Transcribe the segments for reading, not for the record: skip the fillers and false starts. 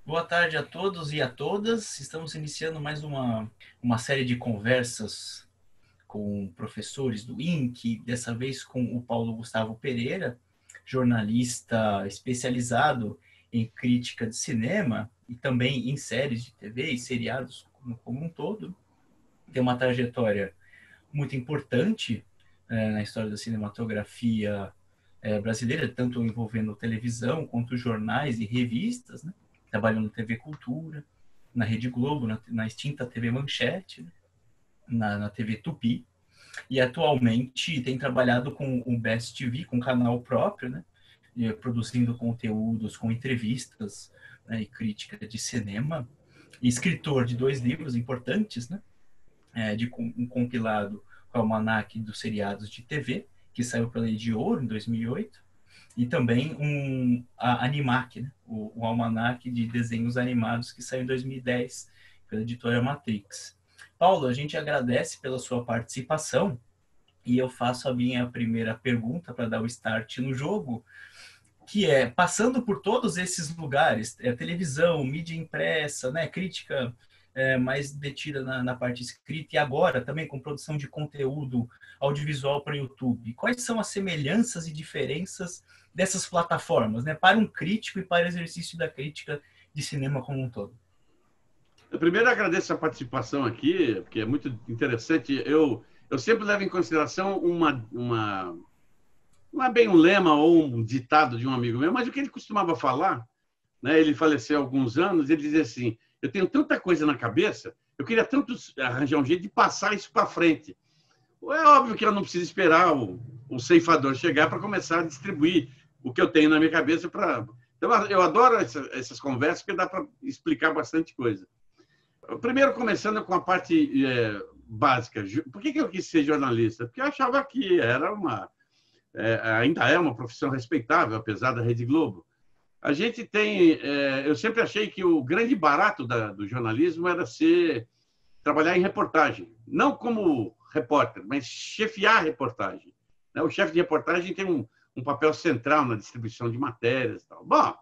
Boa tarde a todos e a todas. Estamos iniciando mais uma série de conversas com professores do INC, dessa vez com o Paulo Gustavo Pereira, jornalista especializado em crítica de cinema e também em séries de TV e seriados como um todo. Tem uma trajetória muito importante na história da cinematografia brasileira, tanto envolvendo televisão quanto jornais e revistas, né? Trabalhou na TV Cultura, na Rede Globo, na extinta TV Manchete, né? na TV Tupi, e atualmente tem trabalhado com o Best TV, com um canal próprio, né? Produzindo conteúdos com entrevistas, né? E crítica de cinema, e escritor de 2 livros importantes, né? De um compilado com o Almanac dos Seriados de TV, que saiu pela Lei de Ouro em 2008, e também a Animac, né? o Almanac de Desenhos Animados, que saiu em 2010 pela editora Matrix. Paulo, a gente agradece pela sua participação e eu faço a minha primeira pergunta para dar o start no jogo, que é, passando por todos esses lugares, televisão, mídia impressa, né, crítica mais detida na parte escrita, e agora também com produção de conteúdo audiovisual para o YouTube, quais são as semelhanças e diferenças dessas plataformas, né, para um crítico e para o exercício da crítica de cinema como um todo? Eu primeiro agradeço a participação aqui, porque é muito interessante. Eu sempre levo em consideração não é bem um lema ou um ditado de um amigo meu, mas o que ele costumava falar, né? Ele faleceu há alguns anos, ele dizia assim: eu tenho tanta coisa na cabeça, eu queria tanto arranjar um jeito de passar isso para frente. É óbvio que eu não preciso esperar o ceifador chegar para começar a distribuir o que eu tenho na minha cabeça. Então, eu adoro essas conversas, porque dá para explicar bastante coisa. Primeiro, começando com a parte básica. Por que eu quis ser jornalista? Porque eu achava que ainda é uma profissão respeitável, apesar da Rede Globo. A gente tem... eu sempre achei que o grande barato do jornalismo era trabalhar em reportagem. Não como repórter, mas chefiar a reportagem. O chefe de reportagem tem um papel central na distribuição de matérias e tal. Bom,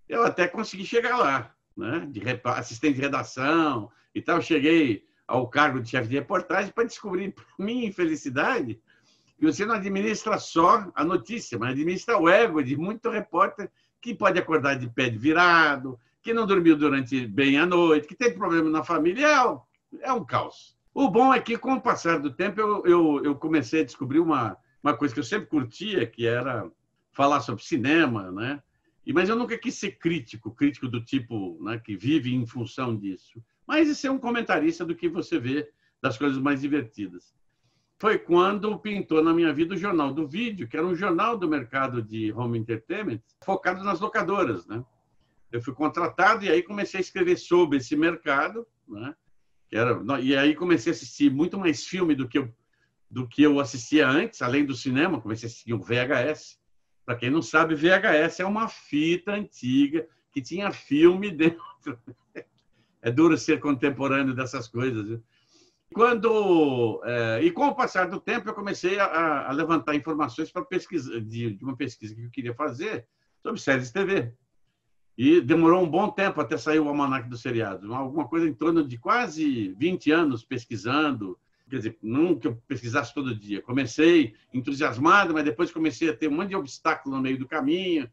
eu até consegui chegar lá, né? De assistente de redação e tal. Cheguei ao cargo de chefe de reportagem para descobrir, para minha infelicidade, que você não administra só a notícia, mas administra o ego de muito repórter que pode acordar de pé de virado, que não dormiu durante bem a noite, que tem problema na família. É um caos. O bom é que, com o passar do tempo, eu comecei a descobrir uma coisa que eu sempre curtia, que era falar sobre cinema, né? Mas eu nunca quis ser crítico do tipo, né, que vive em função disso. Mas ser um comentarista do que você vê das coisas mais divertidas. Foi quando pintou na minha vida o Jornal do Vídeo, que era um jornal do mercado de home entertainment, focado nas locadoras, né? Eu fui contratado e aí comecei a escrever sobre esse mercado, né? E aí comecei a assistir muito mais filme do que eu assistia antes, além do cinema. Comecei a assistir o VHS. Para quem não sabe, VHS é uma fita antiga que tinha filme dentro. É duro ser contemporâneo dessas coisas, viu? E com o passar do tempo, eu comecei a levantar informações para pesquisa, de uma pesquisa que eu queria fazer sobre séries de TV. E demorou um bom tempo até sair o Almanac dos Seriados. Alguma coisa em torno de quase 20 anos pesquisando. Quer dizer, não que eu pesquisasse todo dia. Comecei entusiasmado, mas depois comecei a ter um monte de obstáculos no meio do caminho.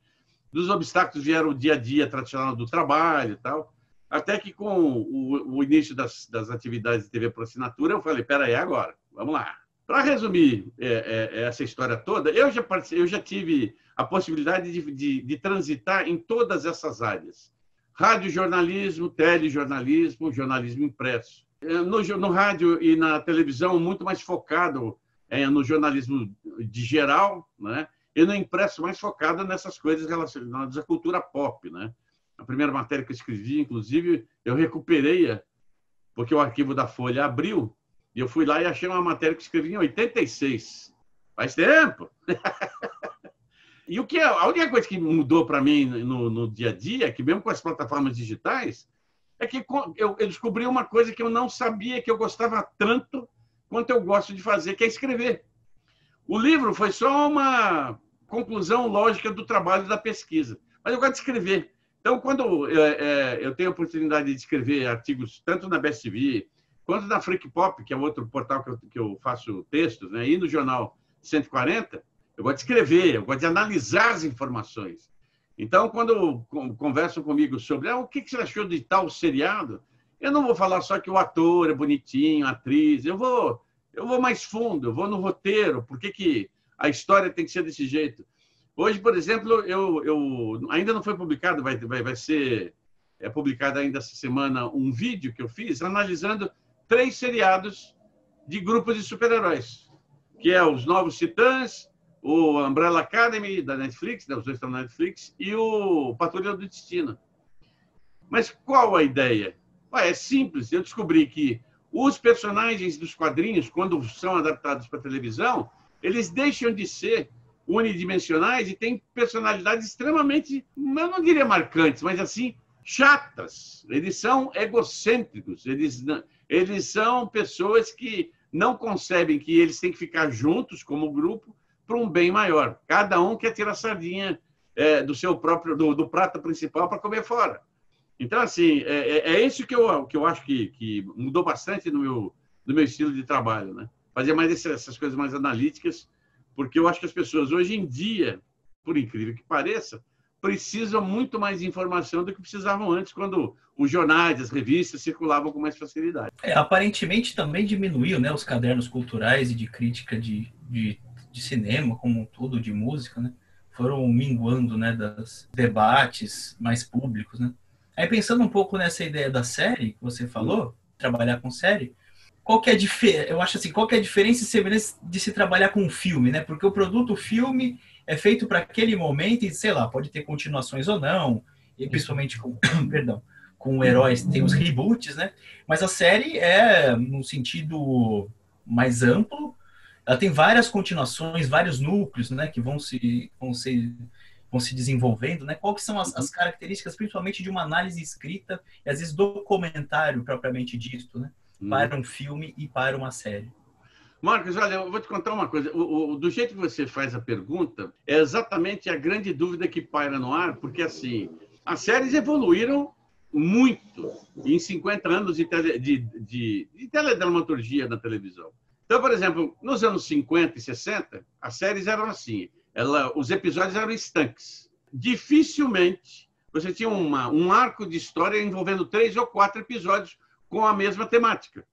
Dos obstáculos vieram o dia a dia tradicional do trabalho e tal. Até que, com o início das atividades de TV por assinatura, eu falei: espera aí, agora, vamos lá. Para resumir essa história toda, eu já tive a possibilidade de transitar em todas essas áreas. Radiojornalismo, telejornalismo, jornalismo impresso. No rádio e na televisão, muito mais focado no jornalismo de geral, né? E no impresso, mais focado nessas coisas relacionadas à cultura pop, né? A primeira matéria que eu escrevi, inclusive, eu recuperei, porque o arquivo da Folha abriu, e eu fui lá e achei uma matéria que eu escrevi em 86. Faz tempo! E a única coisa que mudou para mim no dia a dia, que mesmo com as plataformas digitais, é que eu descobri uma coisa que eu não sabia que eu gostava tanto quanto eu gosto de fazer, que é escrever. O livro foi só uma conclusão lógica do trabalho da pesquisa, mas eu gosto de escrever. Então, quando eu tenho a oportunidade de escrever artigos tanto na Best TV, quanto na Freak Pop, que é outro portal que eu faço textos, né? E no Jornal 140, eu gosto de escrever, eu gosto de analisar as informações. Então, quando conversam comigo sobre o que você achou de tal seriado, eu não vou falar só que o ator é bonitinho, a atriz, eu vou mais fundo, eu vou no roteiro, por que a história tem que ser desse jeito. Hoje, por exemplo, ainda não foi publicado, vai ser publicado ainda essa semana um vídeo que eu fiz analisando 3 seriados de grupos de super-heróis, que é os Novos Titãs, o Umbrella Academy da Netflix, né, os 2 estão na Netflix, e o Patrulha do Destino. Mas qual a ideia? É simples, eu descobri que os personagens dos quadrinhos, quando são adaptados para a televisão, eles deixam de ser unidimensionais e têm personalidades extremamente, eu não diria marcantes, mas assim, chatas. Eles são egocêntricos, eles são pessoas que não concebem que eles têm que ficar juntos como grupo para um bem maior. Cada um quer tirar a sardinha do seu próprio, do prato principal para comer fora. Então, assim, é isso que eu acho que mudou bastante no meu estilo de trabalho, né? Fazer mais essas coisas mais analíticas, porque eu acho que as pessoas hoje em dia, por incrível que pareça, precisam muito mais de informação do que precisavam antes, quando os jornais, as revistas circulavam com mais facilidade. Aparentemente também diminuiu, né, os cadernos culturais e de crítica de cinema, como um todo, de música, né? Foram minguando, né, dos debates mais públicos, né? Aí, pensando um pouco nessa ideia da série que você falou, trabalhar com série, qual que é a diferença? Eu acho assim, qual que é a diferença e semelhança de se trabalhar com um filme, né? Porque o produto o filme é feito para aquele momento e, sei lá, pode ter continuações ou não, e principalmente com, perdão, com heróis, tem os reboots, né? Mas a série é, num sentido mais amplo, ela tem várias continuações, vários núcleos, né, que vão se desenvolvendo, né? Quais são as características, principalmente de uma análise escrita e às vezes documentário propriamente dito, né? Para um filme e para uma série. Marcos, olha, eu vou te contar uma coisa. Do jeito que você faz a pergunta, é exatamente a grande dúvida que paira no ar, porque assim, as séries evoluíram muito em 50 anos de teledramaturgia na televisão. Então, por exemplo, nos anos 50 e 60, as séries eram assim, os episódios eram estanques. Dificilmente você tinha um arco de história envolvendo 3 ou 4 episódios com a mesma temática.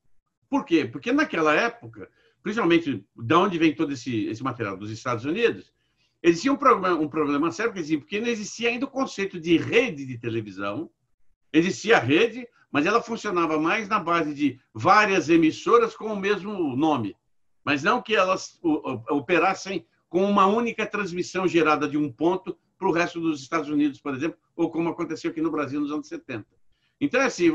Por quê? Porque naquela época, principalmente de onde vem todo esse material, dos Estados Unidos, existia um problema sério, porque não existia ainda o conceito de rede de televisão. Existia a rede, mas ela funcionava mais na base de várias emissoras com o mesmo nome, mas não que elas operassem com uma única transmissão gerada de um ponto para o resto dos Estados Unidos, por exemplo, ou como aconteceu aqui no Brasil nos anos 70. Então, assim,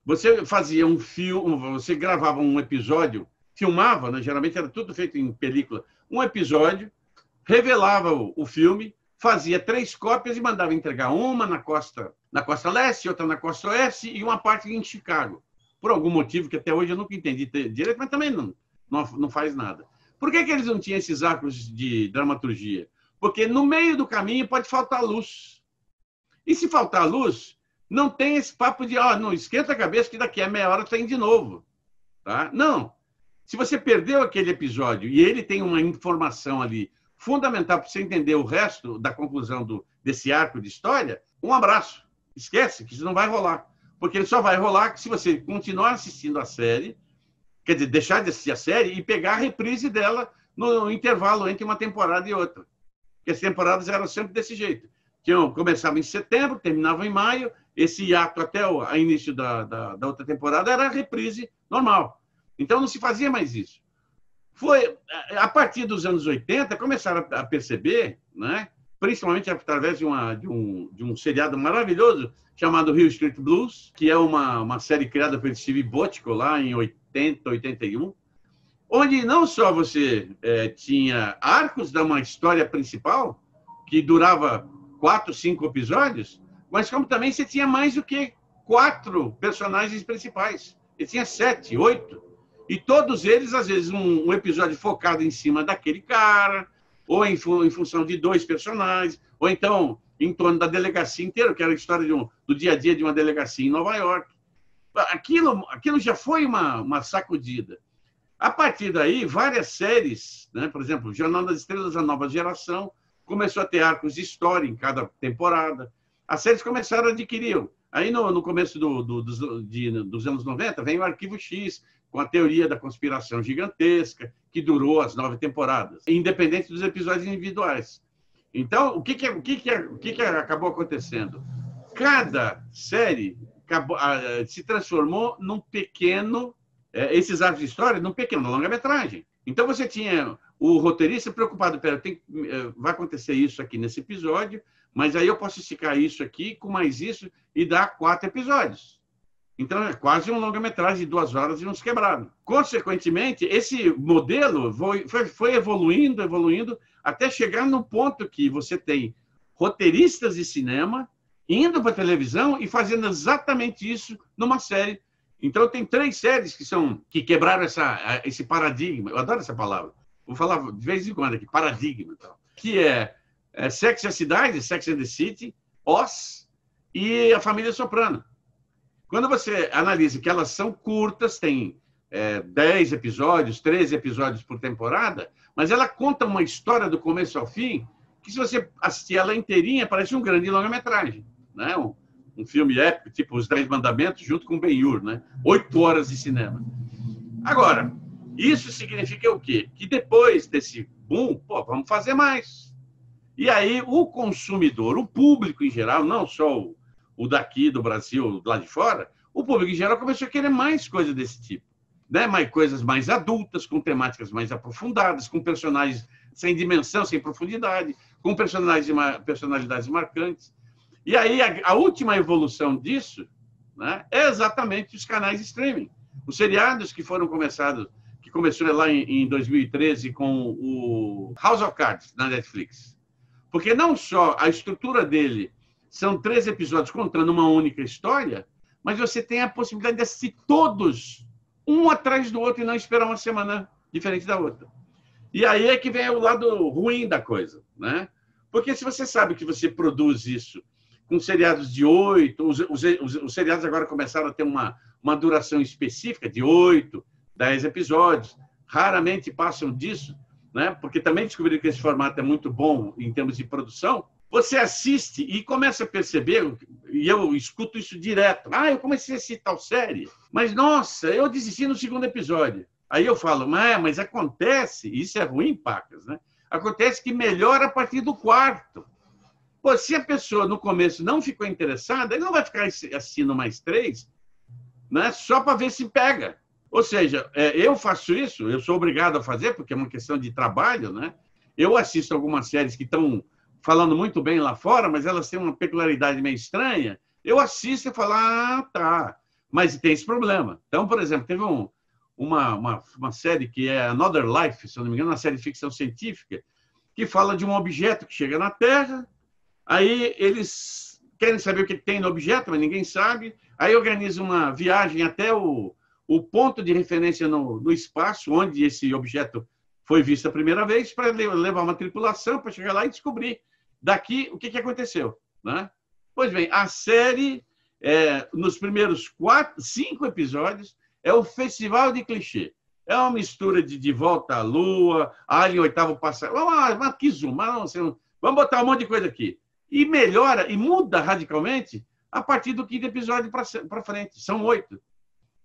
você fazia um filme, você gravava um episódio, filmava, né? Geralmente era tudo feito em película, um episódio, revelava o filme, fazia 3 cópias e mandava entregar uma na costa leste, outra na costa oeste e uma parte em Chicago. Por algum motivo que até hoje eu nunca entendi direito, mas também não faz nada. Por que eles não tinham esses arcos de dramaturgia? Porque no meio do caminho pode faltar luz. E se faltar luz, não tem esse papo de não esquenta a cabeça que daqui a meia hora tem de novo. Tá? Não. Se você perdeu aquele episódio e ele tem uma informação ali fundamental para você entender o resto da conclusão desse arco de história, um abraço. Esquece que isso não vai rolar. Porque ele só vai rolar se você continuar assistindo a série, quer dizer, deixar de assistir a série e pegar a reprise dela no intervalo entre uma temporada e outra. Porque as temporadas eram sempre desse jeito. Começavam em setembro, terminavam em maio, esse hiato até o início da outra temporada era a reprise normal. Então não se fazia mais isso. Foi a partir dos anos 80 começaram a perceber, né, principalmente através de um seriado maravilhoso chamado Hill Street Blues, que é uma série criada pelo Steve Bottico lá em 80, 81, onde não só você tinha arcos de uma história principal, que durava 4, 5 episódios, mas como também você tinha mais do que 4 personagens principais. Você tinha 7, 8. E todos eles, às vezes, um episódio focado em cima daquele cara, ou em função de 2 personagens, ou então em torno da delegacia inteira, que era a história do dia a dia de uma delegacia em Nova York. Aquilo já foi uma sacudida. A partir daí, várias séries, né? Por exemplo, Jornal das Estrelas, a nova geração, começou a ter arcos de história em cada temporada. As séries começaram a adquirir. Aí, no começo dos anos 90, vem o Arquivo X, com a teoria da conspiração gigantesca, que durou as 9 temporadas, independente dos episódios individuais. Então, o que acabou acontecendo? Cada série se transformou num pequeno, esses arcos de história, num pequeno longa-metragem. Então, você tinha o roteirista preocupado, vai acontecer isso aqui nesse episódio, mas aí eu posso esticar isso aqui com mais isso e dar 4 episódios. Então, é quase um longa-metragem de 2 horas e uns quebrados. Consequentemente, esse modelo foi evoluindo, até chegar no ponto que você tem roteiristas de cinema indo para a televisão e fazendo exatamente isso numa série. Então, tem 3 séries que quebraram esse paradigma. Eu adoro essa palavra. Vou falar de vez em quando aqui, paradigma. Que é Sex and the City, Sex and the City, Oz e A Família Soprano. Quando você analisa que elas são curtas, tem 10 episódios, 13 episódios por temporada, mas ela conta uma história do começo ao fim, que se você assistir ela inteirinha, parece um grande longa-metragem, né? Um filme épico, tipo Os 10 Mandamentos, junto com Ben-Hur, né? 8 horas de cinema. Agora, isso significa o quê? Que depois desse boom, vamos fazer mais. E aí o consumidor, o público em geral, não só o daqui do Brasil, lá de fora, o público em geral começou a querer mais coisas desse tipo, né? Coisas mais adultas, com temáticas mais aprofundadas, com personagens sem dimensão, sem profundidade, com personalidades marcantes. E aí a última evolução disso, né, é exatamente os canais de streaming. Os seriados que começou lá em 2013 com o House of Cards na Netflix. Porque não só a estrutura dele são 3 episódios contando uma única história, mas você tem a possibilidade de assistir todos, um atrás do outro, e não esperar uma semana diferente da outra. E aí é que vem o lado ruim da coisa, né? Porque se você sabe que você produz isso com seriados de 8, os seriados agora começaram a ter uma duração específica de 8, 10 episódios, raramente passam disso, né? Porque também descobriram que esse formato é muito bom em termos de produção. Você assiste e começa a perceber, e eu escuto isso direto, eu comecei a assistir tal série, mas, nossa, eu desisti no 2º episódio. Aí eu falo, mas acontece, isso é ruim, Pacas, né? Acontece que melhora a partir do 4º. Pô, se a pessoa no começo não ficou interessada, ele não vai ficar assistindo mais 3, né? Só para ver se pega. Ou seja, eu faço isso, eu sou obrigado a fazer, porque é uma questão de trabalho, né? Eu assisto algumas séries que estão falando muito bem lá fora, mas elas têm uma peculiaridade meio estranha. Eu assisto e falo, tá. Mas tem esse problema. Então, por exemplo, teve uma série que é Another Life, se eu não me engano, uma série de ficção científica, que fala de um objeto que chega na Terra, aí eles querem saber o que tem no objeto, mas ninguém sabe, aí organizam uma viagem até o ponto de referência no espaço, onde esse objeto foi visto a primeira vez, para levar uma tripulação para chegar lá e descobrir daqui o que aconteceu, né? Pois bem, a série, nos primeiros 5 episódios, é o festival de clichê. É uma mistura de Volta à Lua, Alien, Oitavo Passageiro. Vamos botar um monte de coisa aqui. E melhora, e muda radicalmente a partir do 5º episódio para frente. São 8.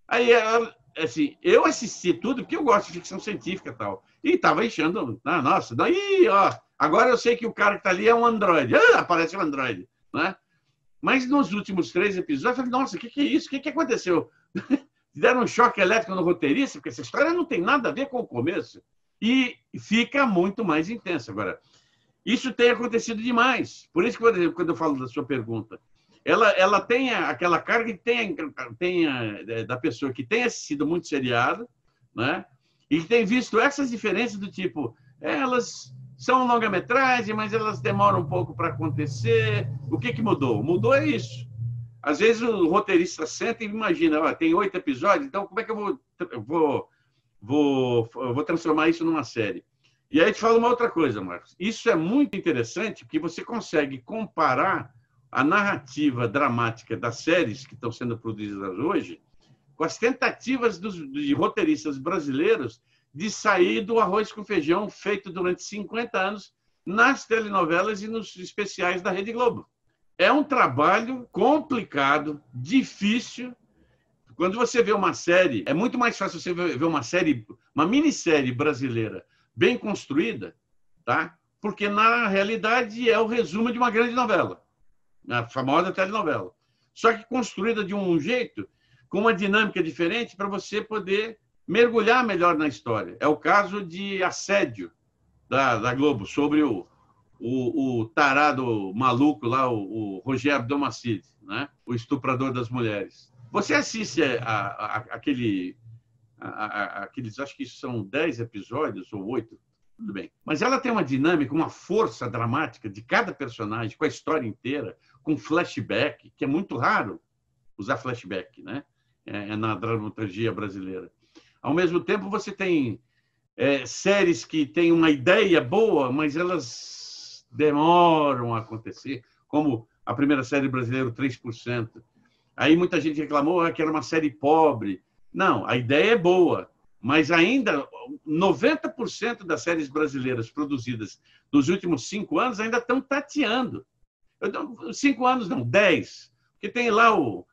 Aí, assim, eu assisti tudo, porque eu gosto de ficção científica e tal. E estava enchendo. Nossa, daí, agora eu sei que o cara que está ali é um androide. Aparece um androide, né? Mas nos últimos 3 episódios, eu falei, nossa, o que é isso? O que aconteceu? Deram um choque elétrico no roteirista, porque essa história não tem nada a ver com o começo. E fica muito mais intensa. Agora, isso tem acontecido demais. Por isso que, quando eu falo da sua pergunta, ela tem aquela carga que tem da pessoa que tem assistido muito seriado, né? E que tem visto essas diferenças do tipo, elas são longa-metragem, mas elas demoram um pouco para acontecer. O que mudou? Mudou é isso. Às vezes o roteirista senta e imagina, tem 8 episódios, então como é que eu vou transformar isso numa série? E aí te falo uma outra coisa, Marcos. Isso é muito interessante, porque você consegue comparar a narrativa dramática das séries que estão sendo produzidas hoje com as tentativas de roteiristas brasileiros de sair do arroz com feijão feito durante 50 anos nas telenovelas e nos especiais da Rede Globo. É um trabalho complicado, difícil. Quando você vê uma série, é muito mais fácil você ver uma série, uma minissérie brasileira bem construída, tá? Porque na realidade é o resumo de uma grande novela, a famosa telenovela. Só que construída de um jeito, com uma dinâmica diferente, para você poder mergulhar melhor na história. É o caso de Assédio, da Globo, sobre o tarado maluco lá, o Rogério Abdelmacid, né? O estuprador das mulheres. Você assiste aqueles, acho que são 10 episódios ou 8, tudo bem. Mas ela tem uma dinâmica, uma força dramática de cada personagem, com a história inteira, com flashback, que é muito raro usar flashback, né? Na dramaturgia brasileira. Ao mesmo tempo, você tem séries que têm uma ideia boa, mas elas demoram a acontecer, como a primeira série brasileira, 3%. Aí muita gente reclamou que era uma série pobre. Não, a ideia é boa, mas ainda 90% das séries brasileiras produzidas nos últimos 5 anos ainda estão tateando. 5 anos não, 10. Porque tem lá o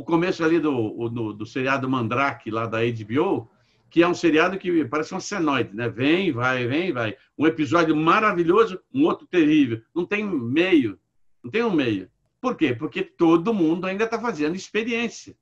começo ali do seriado Mandrake, lá da HBO, que é um seriado que parece um senoide, né? Vem, vai, vem, vai. Um episódio maravilhoso, um outro terrível. Não tem meio. Não tem um meio. Por quê? Porque todo mundo ainda está fazendo experiência.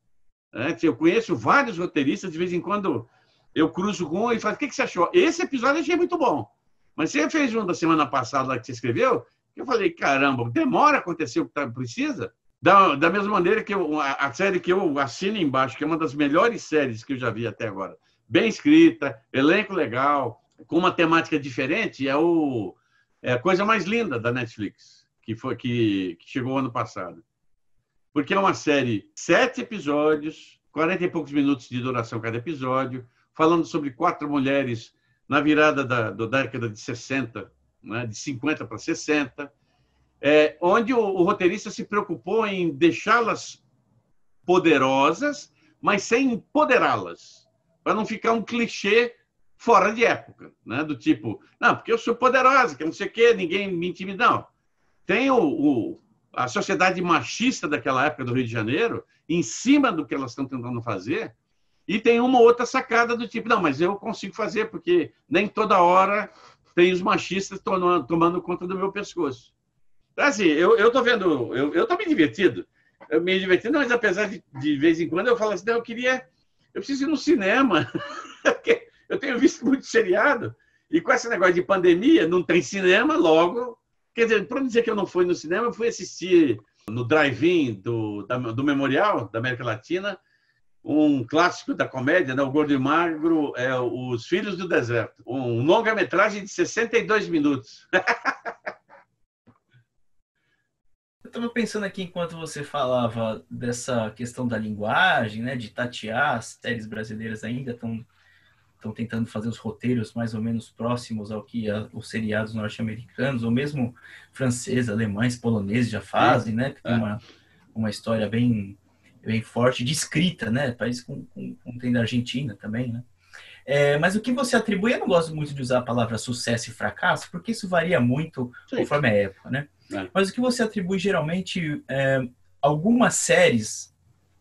Eu conheço vários roteiristas, de vez em quando eu cruzo com um e falo, o que você achou? Esse episódio eu achei muito bom. Mas você fez um da semana passada lá que você escreveu, eu falei, caramba, demora a acontecer o que precisa? Da mesma maneira que a série que eu assino embaixo, que é uma das melhores séries que eu já vi até agora, bem escrita, elenco legal, com uma temática diferente, é a coisa mais linda da Netflix, que chegou ano passado. Porque é uma série, 7 episódios, 40 e poucos minutos de duração cada episódio, falando sobre 4 mulheres na virada da década de 60, né, de 50 para 60, onde o roteirista se preocupou em deixá-las poderosas, mas sem empoderá-las, para não ficar um clichê fora de época, né? Do tipo, não, porque eu sou poderosa, que não sei o quê, ninguém me intimida. Não. Tem a sociedade machista daquela época do Rio de Janeiro, em cima do que elas estão tentando fazer, e tem uma outra sacada do tipo, não, mas eu consigo fazer, porque nem toda hora tem os machistas tomando conta do meu pescoço. Então, assim, eu estou vendo, eu estou me divertindo, mas apesar de vez em quando eu falo assim, não, eu preciso ir no cinema, eu tenho visto muito seriado, e com esse negócio de pandemia, não tem cinema, logo. Quer dizer, para não dizer que eu não fui no cinema, eu fui assistir no drive-in do Memorial da América Latina, um clássico da comédia, né? O Gordo e Magro, Os Filhos do Deserto, um longa-metragem de 62 minutos. Eu estava pensando aqui, enquanto você falava dessa questão da linguagem, né, de tatear, as séries brasileiras ainda estão tentando fazer os roteiros mais ou menos próximos ao que os seriados norte-americanos, ou mesmo franceses, alemães, poloneses já fazem, né? Que tem uma história bem forte de escrita, né? País como tem da Argentina também, né? Mas o que você atribui, eu não gosto muito de usar a palavra sucesso e fracasso, porque isso varia muito conforme a época, né? Mas o que você atribui geralmente algumas séries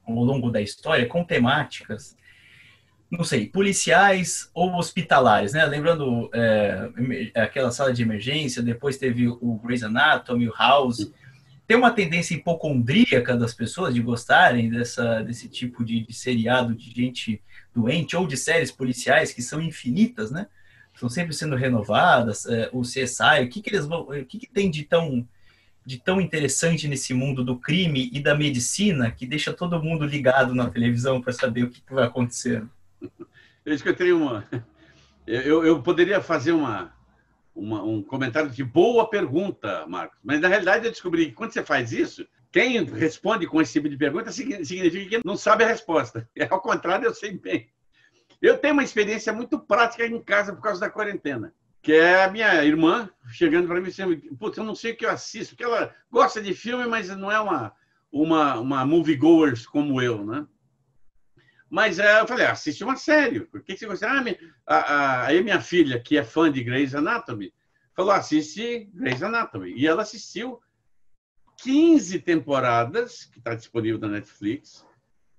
ao longo da história com temáticas, não sei, policiais ou hospitalares, né? Lembrando aquela sala de emergência, depois teve o Grey's Anatomy, o House. Tem uma tendência hipocondríaca das pessoas de gostarem desse tipo de seriado de gente doente, ou de séries policiais que são infinitas, né? Estão sempre sendo renovadas. O CSI, o que tem de tão interessante nesse mundo do crime e da medicina que deixa todo mundo ligado na televisão para saber o que vai acontecer? Eu escutei eu poderia fazer um comentário de boa pergunta, Marcos, mas na realidade eu descobri que quando você faz isso, quem responde com esse tipo de pergunta significa que não sabe a resposta. Ao contrário, eu sei bem. Eu tenho uma experiência muito prática em casa por causa da quarentena. que é a minha irmã chegando para mim e dizendo, putz, eu não sei o que eu assisto, porque ela gosta de filme, mas não é uma moviegoers como eu, né? Mas eu falei, assiste uma série. Por que você gosta? Aí minha filha, que é fã de Grey's Anatomy, falou, assiste Grey's Anatomy. E ela assistiu 15 temporadas, que está disponível na Netflix,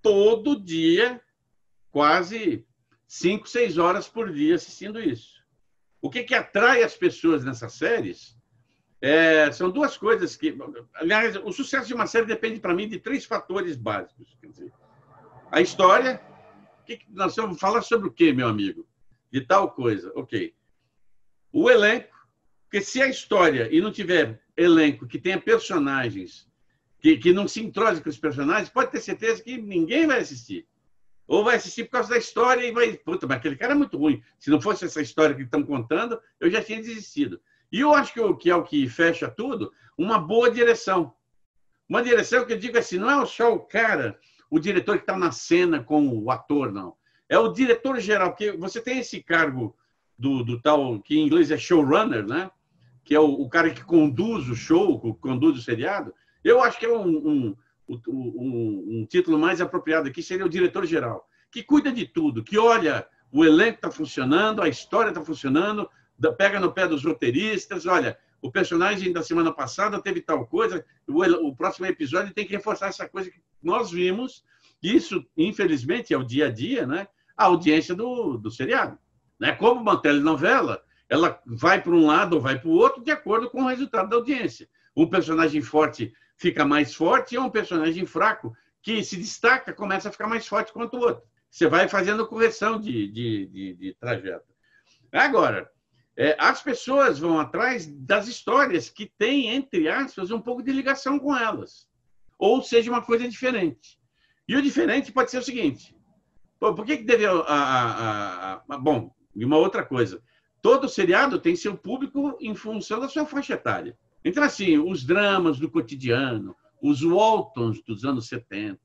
todo dia, quase 5, 6 horas por dia assistindo isso. O que atrai as pessoas nessas séries são duas coisas que... Aliás, o sucesso de uma série depende, para mim, de 3 fatores básicos. Quer dizer, a história... Nós vamos falar sobre o quê, meu amigo? De tal coisa. Ok. O elenco, porque se a história e não tiver elenco que tenha personagens que não se entrosem com os personagens, pode ter certeza que ninguém vai assistir. Ou vai assistir por causa da história e vai... Puta, mas aquele cara é muito ruim. Se não fosse essa história que estão contando, eu já tinha desistido. E eu acho que é o que fecha tudo, uma boa direção. Uma direção que eu digo assim, não é só o cara, o diretor que está na cena com o ator, não. É o diretor geral, porque você tem esse cargo do tal, que em inglês é showrunner, né? Que é o cara que conduz o show, que conduz o seriado. Eu acho que é um título mais apropriado aqui seria o diretor-geral, que cuida de tudo, que olha, o elenco está funcionando, a história está funcionando, pega no pé dos roteiristas, olha, o personagem da semana passada teve tal coisa, o próximo episódio tem que reforçar essa coisa que nós vimos, isso, infelizmente, é o dia a dia, né? A audiência do seriado. Né? Como uma telenovela, ela vai para um lado ou vai para o outro de acordo com o resultado da audiência. Um personagem forte fica mais forte e um personagem fraco que se destaca começa a ficar mais forte quanto o outro. Você vai fazendo correção de trajeto. Agora, as pessoas vão atrás das histórias que têm, entre aspas, um pouco de ligação com elas. Ou seja, uma coisa diferente. E o diferente pode ser o seguinte. Por que deve... Bom, e uma outra coisa. Todo seriado tem seu público em função da sua faixa etária. Então, assim, os dramas do cotidiano, os Waltons dos anos 70,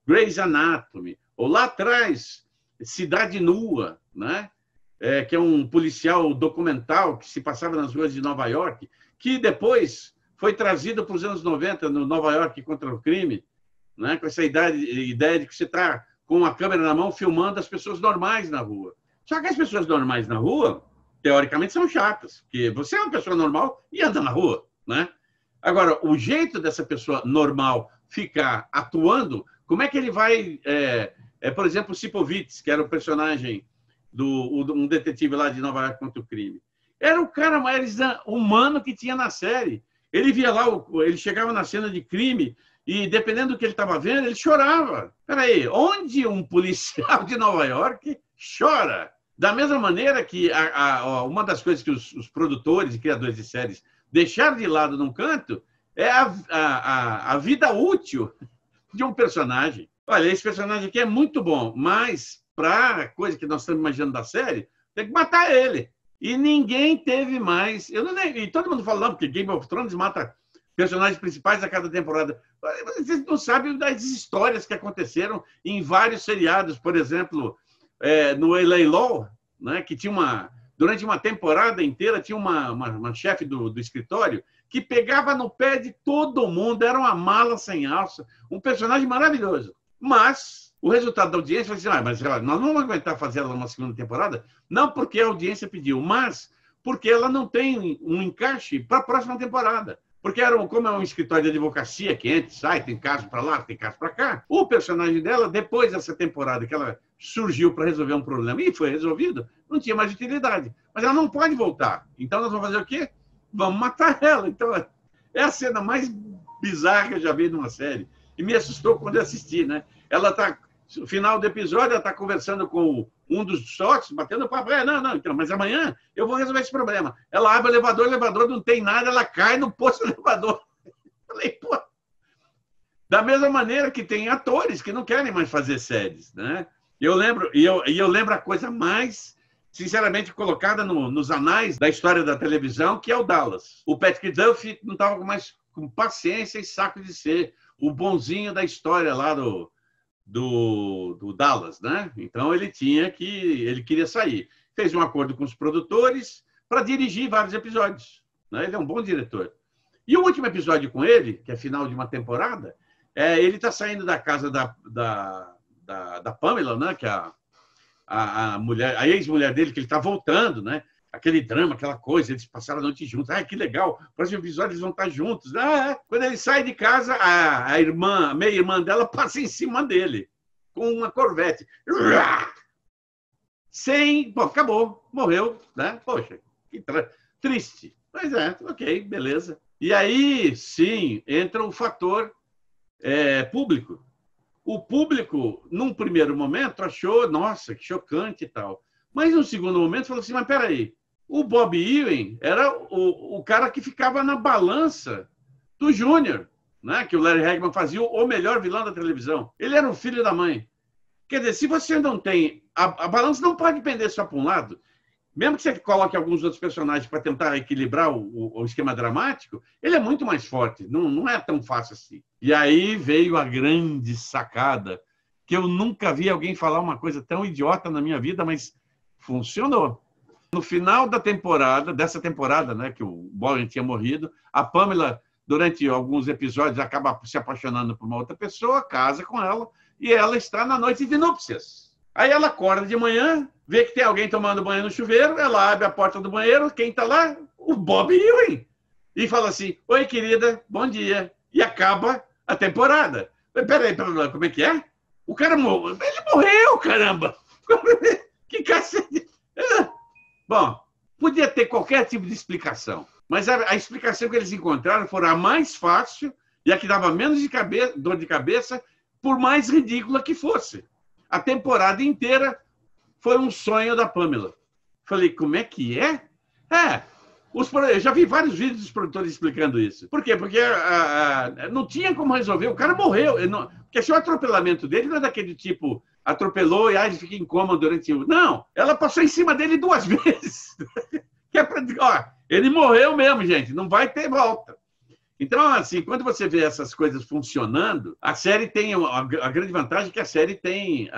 Grey's Anatomy, ou lá atrás, Cidade Nua, né? Que é um policial documental que se passava nas ruas de Nova York, que depois foi trazido para os anos 90 no Nova York contra o crime, né? Com essa ideia de que você está com a câmera na mão filmando as pessoas normais na rua. Só que as pessoas normais na rua, teoricamente, são chatas, porque você é uma pessoa normal e anda na rua, né? Agora, o jeito dessa pessoa normal ficar atuando, como é que ele vai... por exemplo, o Sipovitz, que era o personagem um detetive lá de Nova York contra o crime. Era o cara mais humano que tinha na série. Ele via lá, ele chegava na cena de crime e, dependendo do que ele estava vendo, ele chorava. Peraí, onde um policial de Nova York chora? Da mesma maneira que uma das coisas que os produtores e criadores de séries deixaram de lado num canto é a vida útil de um personagem. Olha, esse personagem aqui é muito bom, mas para a coisa que nós estamos imaginando da série, tem que matar ele. E ninguém teve mais... E todo mundo fala, não, porque Game of Thrones mata personagens principais a cada temporada. Vocês não sabem das histórias que aconteceram em vários seriados. Por exemplo, no L.A. Law, né, que tinha durante uma temporada inteira, tinha uma chefe do escritório que pegava no pé de todo mundo, era uma mala sem alça, um personagem maravilhoso. Mas o resultado da audiência foi assim, mas nós não vamos aguentar fazer ela uma segunda temporada, não porque a audiência pediu, mas porque ela não tem um encaixe para a próxima temporada. Porque como é um escritório de advocacia que entra e sai, tem caso para lá, tem caso para cá, o personagem dela, depois dessa temporada que ela surgiu para resolver um problema e foi resolvido, não tinha mais utilidade. Mas ela não pode voltar. Então nós vamos fazer o quê? Vamos matar ela. Então é a cena mais bizarra que eu já vi numa série. E me assustou quando eu assisti, né? Ela está, no final do episódio, ela está conversando com um dos sócios, batendo papo. Não, então, mas amanhã eu vou resolver esse problema. Ela abre o elevador não tem nada, ela cai no posto do elevador. Falei, pô. Da mesma maneira que tem atores que não querem mais fazer séries, né? Eu lembro a coisa mais, sinceramente, colocada nos anais da história da televisão, que é o Dallas. O Patrick Duffy não estava mais com paciência e saco de ser o bonzinho da história lá do Dallas, né? Então ele queria sair. Fez um acordo com os produtores, para dirigir vários episódios. Né? Ele é um bom diretor. E o último episódio com ele, que é final de uma temporada, ele está saindo da casa da Pamela, né? Que é a mulher, a ex-mulher dele, que ele está voltando, né? Aquele drama, aquela coisa, eles passaram a noite juntos. Ah, que legal, no próximo episódio eles vão estar juntos. Quando ele sai de casa, a meia-irmã dela passa em cima dele, com uma Corvette. Bom, acabou, morreu, né? Poxa, que triste. Mas ok, beleza. E aí, sim, entra o fator público. O público, num primeiro momento, achou, nossa, que chocante e tal. Mas, no segundo momento, falou assim, mas peraí, o Bob Ewing era o cara que ficava na balança do Júnior, né? Que o Larry Hagman fazia o melhor vilão da televisão. Ele era um filho da mãe. Quer dizer, se você não tem... A balança não pode pender só para um lado. Mesmo que você coloque alguns outros personagens para tentar equilibrar o esquema dramático, ele é muito mais forte. Não é tão fácil assim. E aí veio a grande sacada, que eu nunca vi alguém falar uma coisa tão idiota na minha vida, mas funcionou. No final dessa temporada, né, que o Bowen tinha morrido, a Pamela, durante alguns episódios, acaba se apaixonando por uma outra pessoa, casa com ela, e ela está na noite de núpcias. Aí ela acorda de manhã, vê que tem alguém tomando banho no chuveiro, ela abre a porta do banheiro, quem está lá? O Bob Ewing. E fala assim, oi, querida, bom dia. E acaba a temporada. Peraí, como é que é? O cara morreu. Ele morreu, caramba! Que cacete! Bom, podia ter qualquer tipo de explicação, mas a explicação que eles encontraram foi a mais fácil e a que dava menos dor de cabeça, por mais ridícula que fosse. A temporada inteira foi um sonho da Pamela. Falei, como é que é? Eu já vi vários vídeos dos produtores explicando isso. Por quê? Porque não tinha como resolver. O cara morreu. Porque se o atropelamento dele não é daquele tipo, atropelou e ele fica em coma durante... Não, ela passou em cima dele 2 vezes. Ele morreu mesmo, gente. Não vai ter volta. Então, assim, quando você vê essas coisas funcionando, a série tem a grande vantagem que a série tem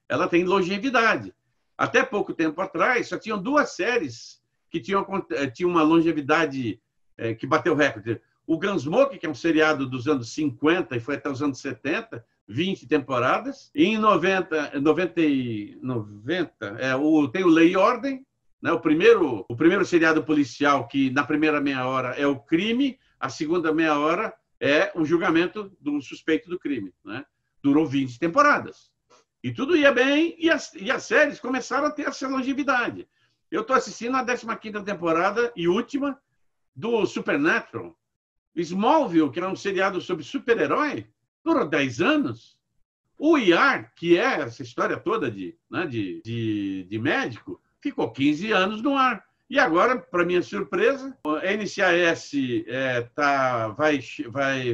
ela tem longevidade. Até pouco tempo atrás, só tinham 2 séries que tinham uma longevidade que bateu recorde. O Gunsmoke, que é um seriado dos anos 50 e foi até os anos 70, 20 temporadas. E em 90 tem o Lei e Ordem, né? O primeiro seriado policial que, na primeira meia hora, é o crime, a segunda meia hora é o julgamento do suspeito do crime. Né? Durou 20 temporadas. E tudo ia bem, e as séries começaram a ter essa longevidade. Eu estou assistindo a 15ª temporada e última do Supernatural. Smallville, que era um seriado sobre super-herói, durou 10 anos. O ER, que é essa história toda de médico, ficou 15 anos no ar. E agora, para minha surpresa, a NCIS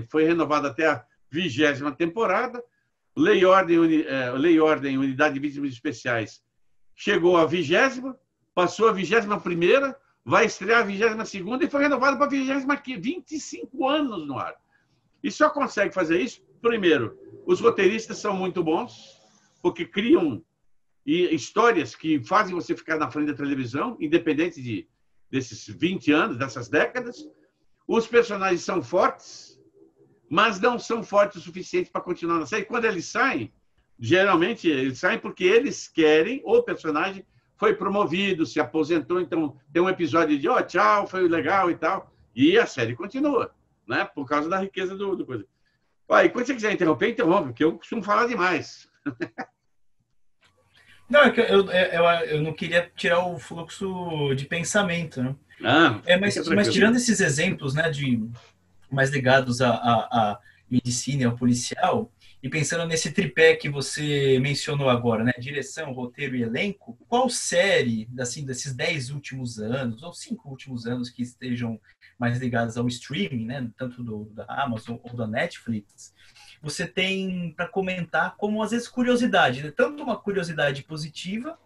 foi renovada até a 20ª temporada. Lei e Ordem, Unidade de Vítimas Especiais, chegou à 20ª, passou a 21ª, vai estrear a 22ª e foi renovada para a 20ª, 25 anos no ar. E só consegue fazer isso, primeiro, os roteiristas são muito bons, porque criam histórias que fazem você ficar na frente da televisão, independente desses 20 anos, dessas décadas. Os personagens são fortes, mas não são fortes o suficiente para continuar na série. Quando eles saem, geralmente eles saem porque eles querem, o personagem foi promovido, se aposentou, então tem um episódio de tchau, foi legal e tal, e a série continua, né? Por causa da riqueza do coisa. E quando você quiser interromper, interrompe, porque eu costumo falar demais. Não, é que eu não queria tirar o fluxo de pensamento, né? Mas tirando esses exemplos, né, mais ligados à medicina e ao policial, e pensando nesse tripé que você mencionou agora, né, direção, roteiro e elenco, qual série, assim, desses 10 últimos anos, ou 5 últimos anos que estejam mais ligadas ao streaming, né, tanto da Amazon ou da Netflix, você tem para comentar como, às vezes, curiosidade, né? Tanto uma curiosidade positiva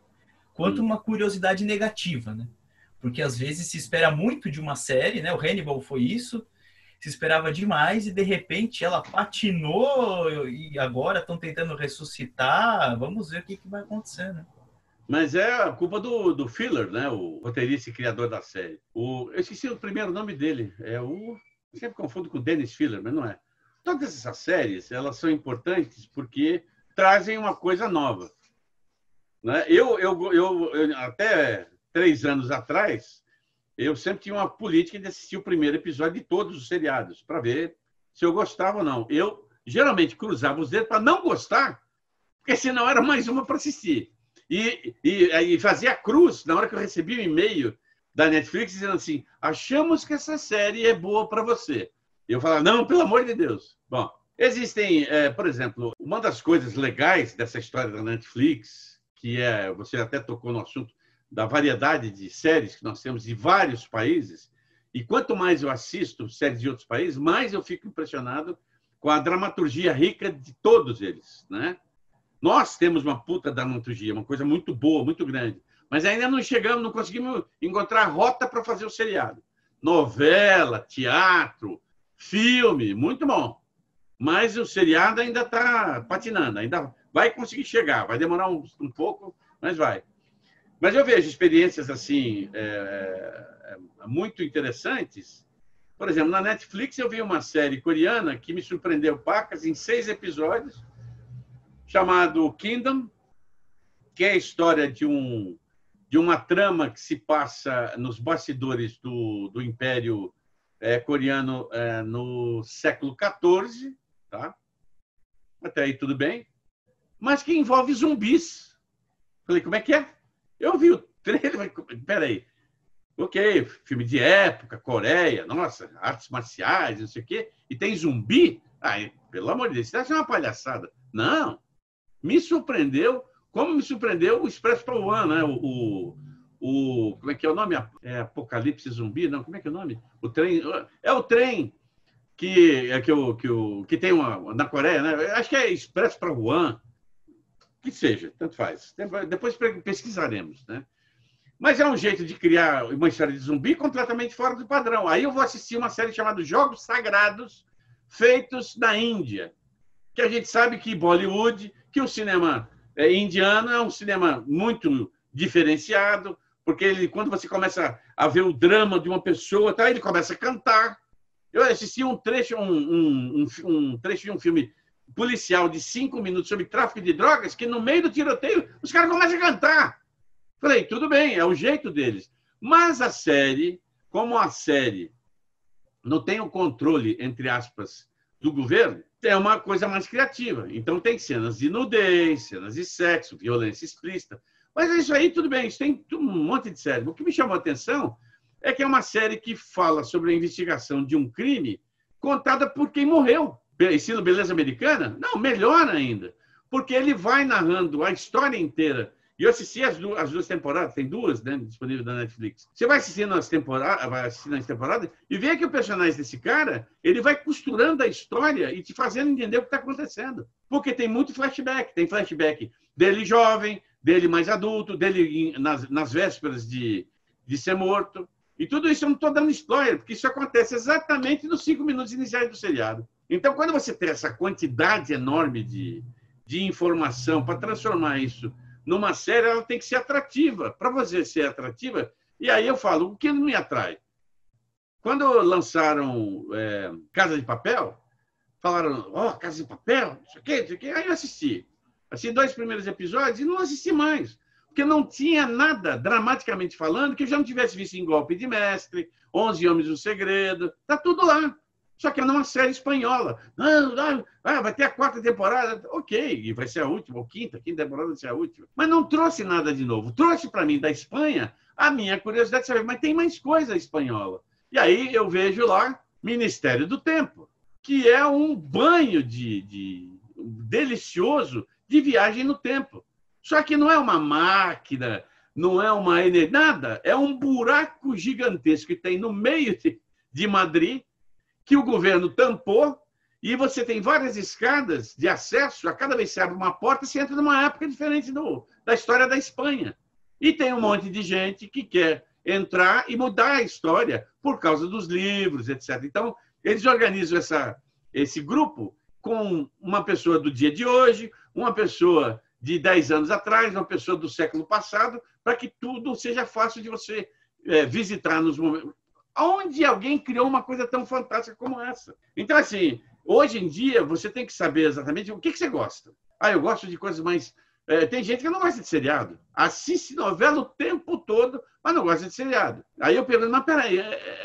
quanto uma curiosidade negativa, né? Porque, às vezes, se espera muito de uma série, né? O Hannibal foi isso, se esperava demais e, de repente, ela patinou e agora estão tentando ressuscitar. Vamos ver o que vai acontecer, né? Mas é a culpa do Filler, né? O roteirista e criador da série. Eu esqueci o primeiro nome dele. Eu sempre confundo com o Dennis Filler, mas não é. Todas essas séries, elas são importantes porque trazem uma coisa nova. Né? Eu até 3 anos atrás, eu sempre tinha uma política de assistir o primeiro episódio de todos os seriados, para ver se eu gostava ou não. Eu geralmente cruzava os dedos para não gostar, porque senão era mais uma para assistir. E fazia cruz na hora que eu recebi um e-mail da Netflix dizendo assim: achamos que essa série é boa para você. Eu falava: não, pelo amor de Deus. Bom, existem, por exemplo, uma das coisas legais dessa história da Netflix, que você até tocou no assunto da variedade de séries que nós temos de vários países, e quanto mais eu assisto séries de outros países, mais eu fico impressionado com a dramaturgia rica de todos eles, né? Nós temos uma puta dramaturgia, uma coisa muito boa, muito grande, mas ainda não chegamos, não conseguimos encontrar rota para fazer o seriado. Novela, teatro, filme, muito bom. Mas o seriado ainda está patinando, ainda vai conseguir chegar, vai demorar um pouco, mas vai. Mas eu vejo experiências assim muito interessantes. Por exemplo, na Netflix eu vi uma série coreana que me surpreendeu pacas em 6 episódios, chamado Kingdom, que é a história de uma trama que se passa nos bastidores do Império coreano no século XIV, tá? Até aí tudo bem, mas que envolve zumbis. Falei, como é que é? Eu vi o trailer, peraí, ok, filme de época, Coreia, nossa, artes marciais, não sei o quê, e tem zumbi? Ai, pelo amor de Deus, isso é uma palhaçada. Não, me surpreendeu, como me surpreendeu o Expresso para o One, né? Como é que é o nome? Apocalipse Zumbi? Não, como é que é o nome? O trem, o trem que tem na Coreia, né? Acho que é Expresso para o One, que seja, tanto faz. Depois pesquisaremos, né? Mas é um jeito de criar uma história de zumbi completamente fora do padrão. Aí eu vou assistir uma série chamada Jogos Sagrados, feitos na Índia, que a gente sabe que Bollywood, que o cinema indiano é um cinema muito diferenciado, porque quando você começa a ver o drama de uma pessoa, tá, ele começa a cantar. Eu assisti um trecho de um filme policial de 5 minutos sobre tráfico de drogas, que no meio do tiroteio os caras começam a cantar. Falei, tudo bem, é o jeito deles. Mas a série, como a série não tem o controle, entre aspas, do governo, é uma coisa mais criativa. Então tem cenas de nudez, cenas de sexo, violência explícita. Mas isso aí, tudo bem, isso tem um monte de série. O que me chamou a atenção é que é uma série que fala sobre a investigação de um crime contada por quem morreu. Estilo Beleza Americana? Não, melhor ainda. Porque ele vai narrando a história inteira. E eu assisti as 2 temporadas, tem 2, né, disponíveis na Netflix. Você vai assistindo as temporadas e vê que o personagem desse cara, ele vai costurando a história e te fazendo entender o que está acontecendo. Porque tem muito flashback. Tem flashback dele jovem, dele mais adulto, dele nas vésperas de ser morto. E tudo isso eu não estou dando spoiler, porque isso acontece exatamente nos 5 minutos iniciais do seriado. Então, quando você tem essa quantidade enorme de informação para transformar isso numa série, ela tem que ser atrativa. Para você ser atrativa, e aí eu falo, o que não me atrai? Quando lançaram Casa de Papel, falaram, Casa de Papel, isso aqui. Aí eu assisti. Assisti 2 primeiros episódios e não assisti mais. Porque não tinha nada, dramaticamente falando, que eu já não tivesse visto em Golpe de Mestre, 11 Homens do Segredo, está tudo lá. Só que é numa série espanhola. Vai ter a 4ª temporada. Ok, e vai ser a última, ou quinta temporada vai ser a última. Mas não trouxe nada de novo. Trouxe para mim da Espanha a minha curiosidade de saber, mas tem mais coisa espanhola. E aí eu vejo lá Ministério do Tempo, que é um banho delicioso de viagem no tempo. Só que não é uma máquina, não é uma energia, nada. É um buraco gigantesco que tem no meio de Madrid, que o governo tampou, e você tem várias escadas de acesso. A cada vez que você abre uma porta, você entra numa época diferente da história da Espanha. E tem um monte de gente que quer entrar e mudar a história por causa dos livros, etc. Então, eles organizam esse grupo com uma pessoa do dia de hoje, uma pessoa de 10 anos atrás, uma pessoa do século passado, para que tudo seja fácil de você visitar nos momentos. Onde alguém criou uma coisa tão fantástica como essa? Então, assim, hoje em dia, você tem que saber exatamente o que você gosta. Eu gosto de coisas mais... tem gente que não gosta de seriado. Assiste novela o tempo todo, mas não gosta de seriado. Aí eu pergunto, mas peraí,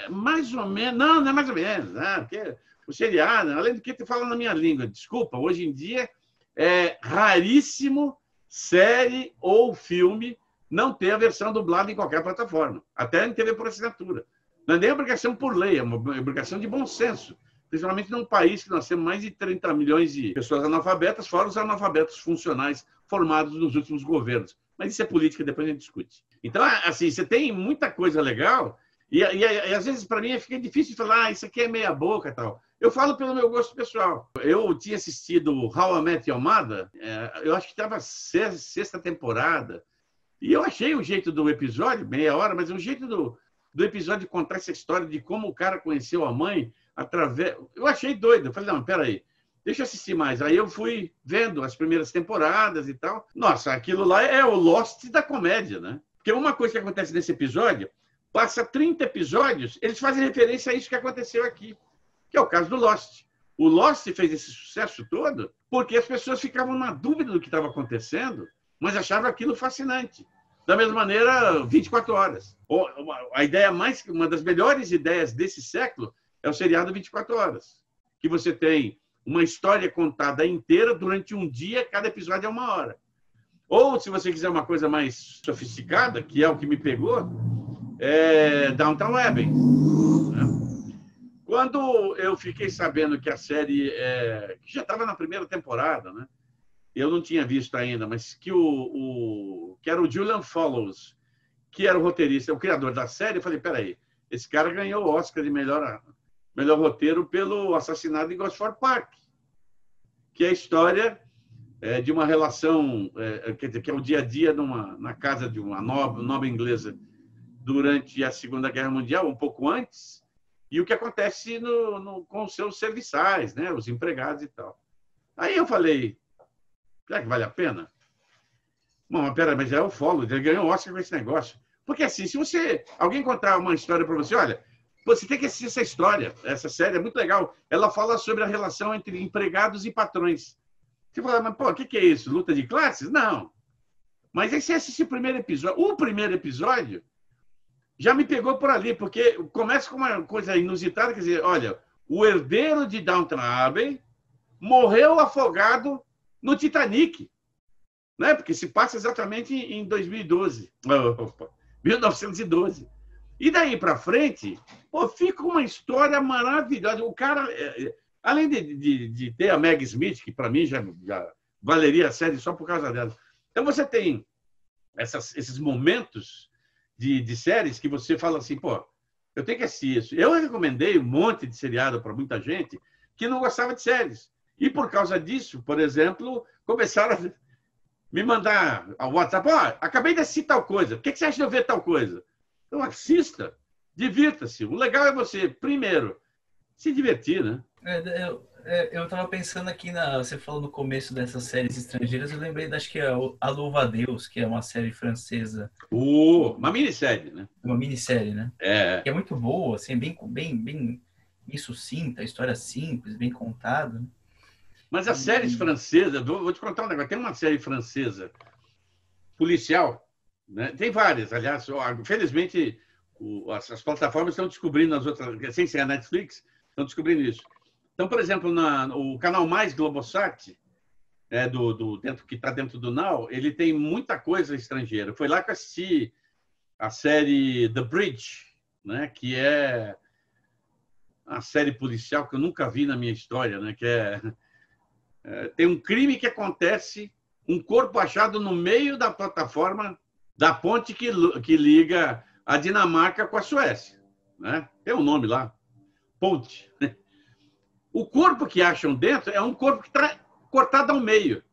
mais ou menos... Não é mais ou menos. Porque o seriado, além do que tu fala na minha língua, desculpa, hoje em dia é raríssimo série ou filme não ter a versão dublada em qualquer plataforma, até em TV por assinatura. Não é nem obrigação por lei, é uma obrigação de bom senso. Principalmente num país que nós temos mais de 30 milhões de pessoas analfabetas, fora os analfabetos funcionais formados nos últimos governos. Mas isso é política, depois a gente discute. Então, assim, você tem muita coisa legal e às vezes, para mim, fica difícil de falar isso aqui é meia boca e tal. Eu falo pelo meu gosto pessoal. Eu tinha assistido How I Met Your Mother, eu acho que estava sexta temporada, e eu achei o jeito do episódio, meia hora, mas o jeito do episódio de contar essa história de como o cara conheceu a mãe através... Eu achei doido. Eu falei, não, peraí, deixa eu assistir mais. Aí eu fui vendo as primeiras temporadas e tal. Nossa, aquilo lá é o Lost da comédia, né? Porque uma coisa que acontece nesse episódio, passa 30 episódios, eles fazem referência a isso que aconteceu aqui, que é o caso do Lost. O Lost fez esse sucesso todo porque as pessoas ficavam na dúvida do que estava acontecendo, mas achavam aquilo fascinante. Da mesma maneira, 24 horas. Uma das melhores ideias desse século é o seriado 24 horas, que você tem uma história contada inteira durante um dia, cada episódio é 1 hora. Ou, se você quiser uma coisa mais sofisticada, que é o que me pegou, é Downton Abbey. Quando eu fiquei sabendo que a série, que já estava na primeira temporada, né? Eu não tinha visto ainda, mas que que era o Julian Fellowes, que era o roteirista, o criador da série, eu falei, peraí, esse cara ganhou o Oscar de melhor roteiro pelo Assassinato de Gosford Park, que é a história de uma relação, quer dizer, que é o dia a dia na casa de uma nobre inglesa durante a Segunda Guerra Mundial, um pouco antes, e o que acontece com os seus serviçais, né, os empregados e tal. Aí eu falei, será que vale a pena? Bom, mas é o Follow, ele ganhou o Oscar com esse negócio. Porque assim, se alguém contar uma história para você, olha, você tem que assistir essa história, essa série é muito legal. Ela fala sobre a relação entre empregados e patrões. Você fala, mas pô, o que é isso? Luta de classes? Não. Mas aí você assiste o primeiro episódio já me pegou por ali, porque começa com uma coisa inusitada, quer dizer, olha, o herdeiro de Downton Abbey morreu afogado no Titanic, né? Porque se passa exatamente em 1912. E daí para frente, pô, fica uma história maravilhosa. O cara, além de ter a Meg Smith, que para mim já valeria a série só por causa dela. Então você tem esses momentos de séries que você fala assim, pô, eu tenho que assistir isso. Eu recomendei um monte de seriado para muita gente que não gostava de séries. E por causa disso, por exemplo, começaram a me mandar ao WhatsApp, acabei de assistir tal coisa, o que você acha de eu ver tal coisa? Então assista, divirta-se. O legal é você, primeiro, se divertir, né? Eu estava pensando aqui, você falou no começo dessas séries estrangeiras, eu lembrei, acho que é A Louva a Deus, que é uma série francesa. Uma minissérie, né? Uma minissérie, né? É. Que é muito boa, assim, bem sucinta, história simples, bem contada. Né? Mas as séries francesas, vou te contar um negócio, tem uma série francesa policial, né? Tem várias, aliás, felizmente as plataformas estão descobrindo as outras, sem ser a Netflix, estão descobrindo isso. Então, por exemplo, o canal Mais Globosat, que está dentro do Now, ele tem muita coisa estrangeira. Foi lá que eu assisti a série The Bridge, né? Que é a série policial que eu nunca vi na minha história, né? Que tem um crime que acontece, um corpo achado no meio da plataforma da ponte que liga a Dinamarca com a Suécia, né? Tem um nome lá, ponte. O corpo que acham dentro é um corpo que está cortado ao meio.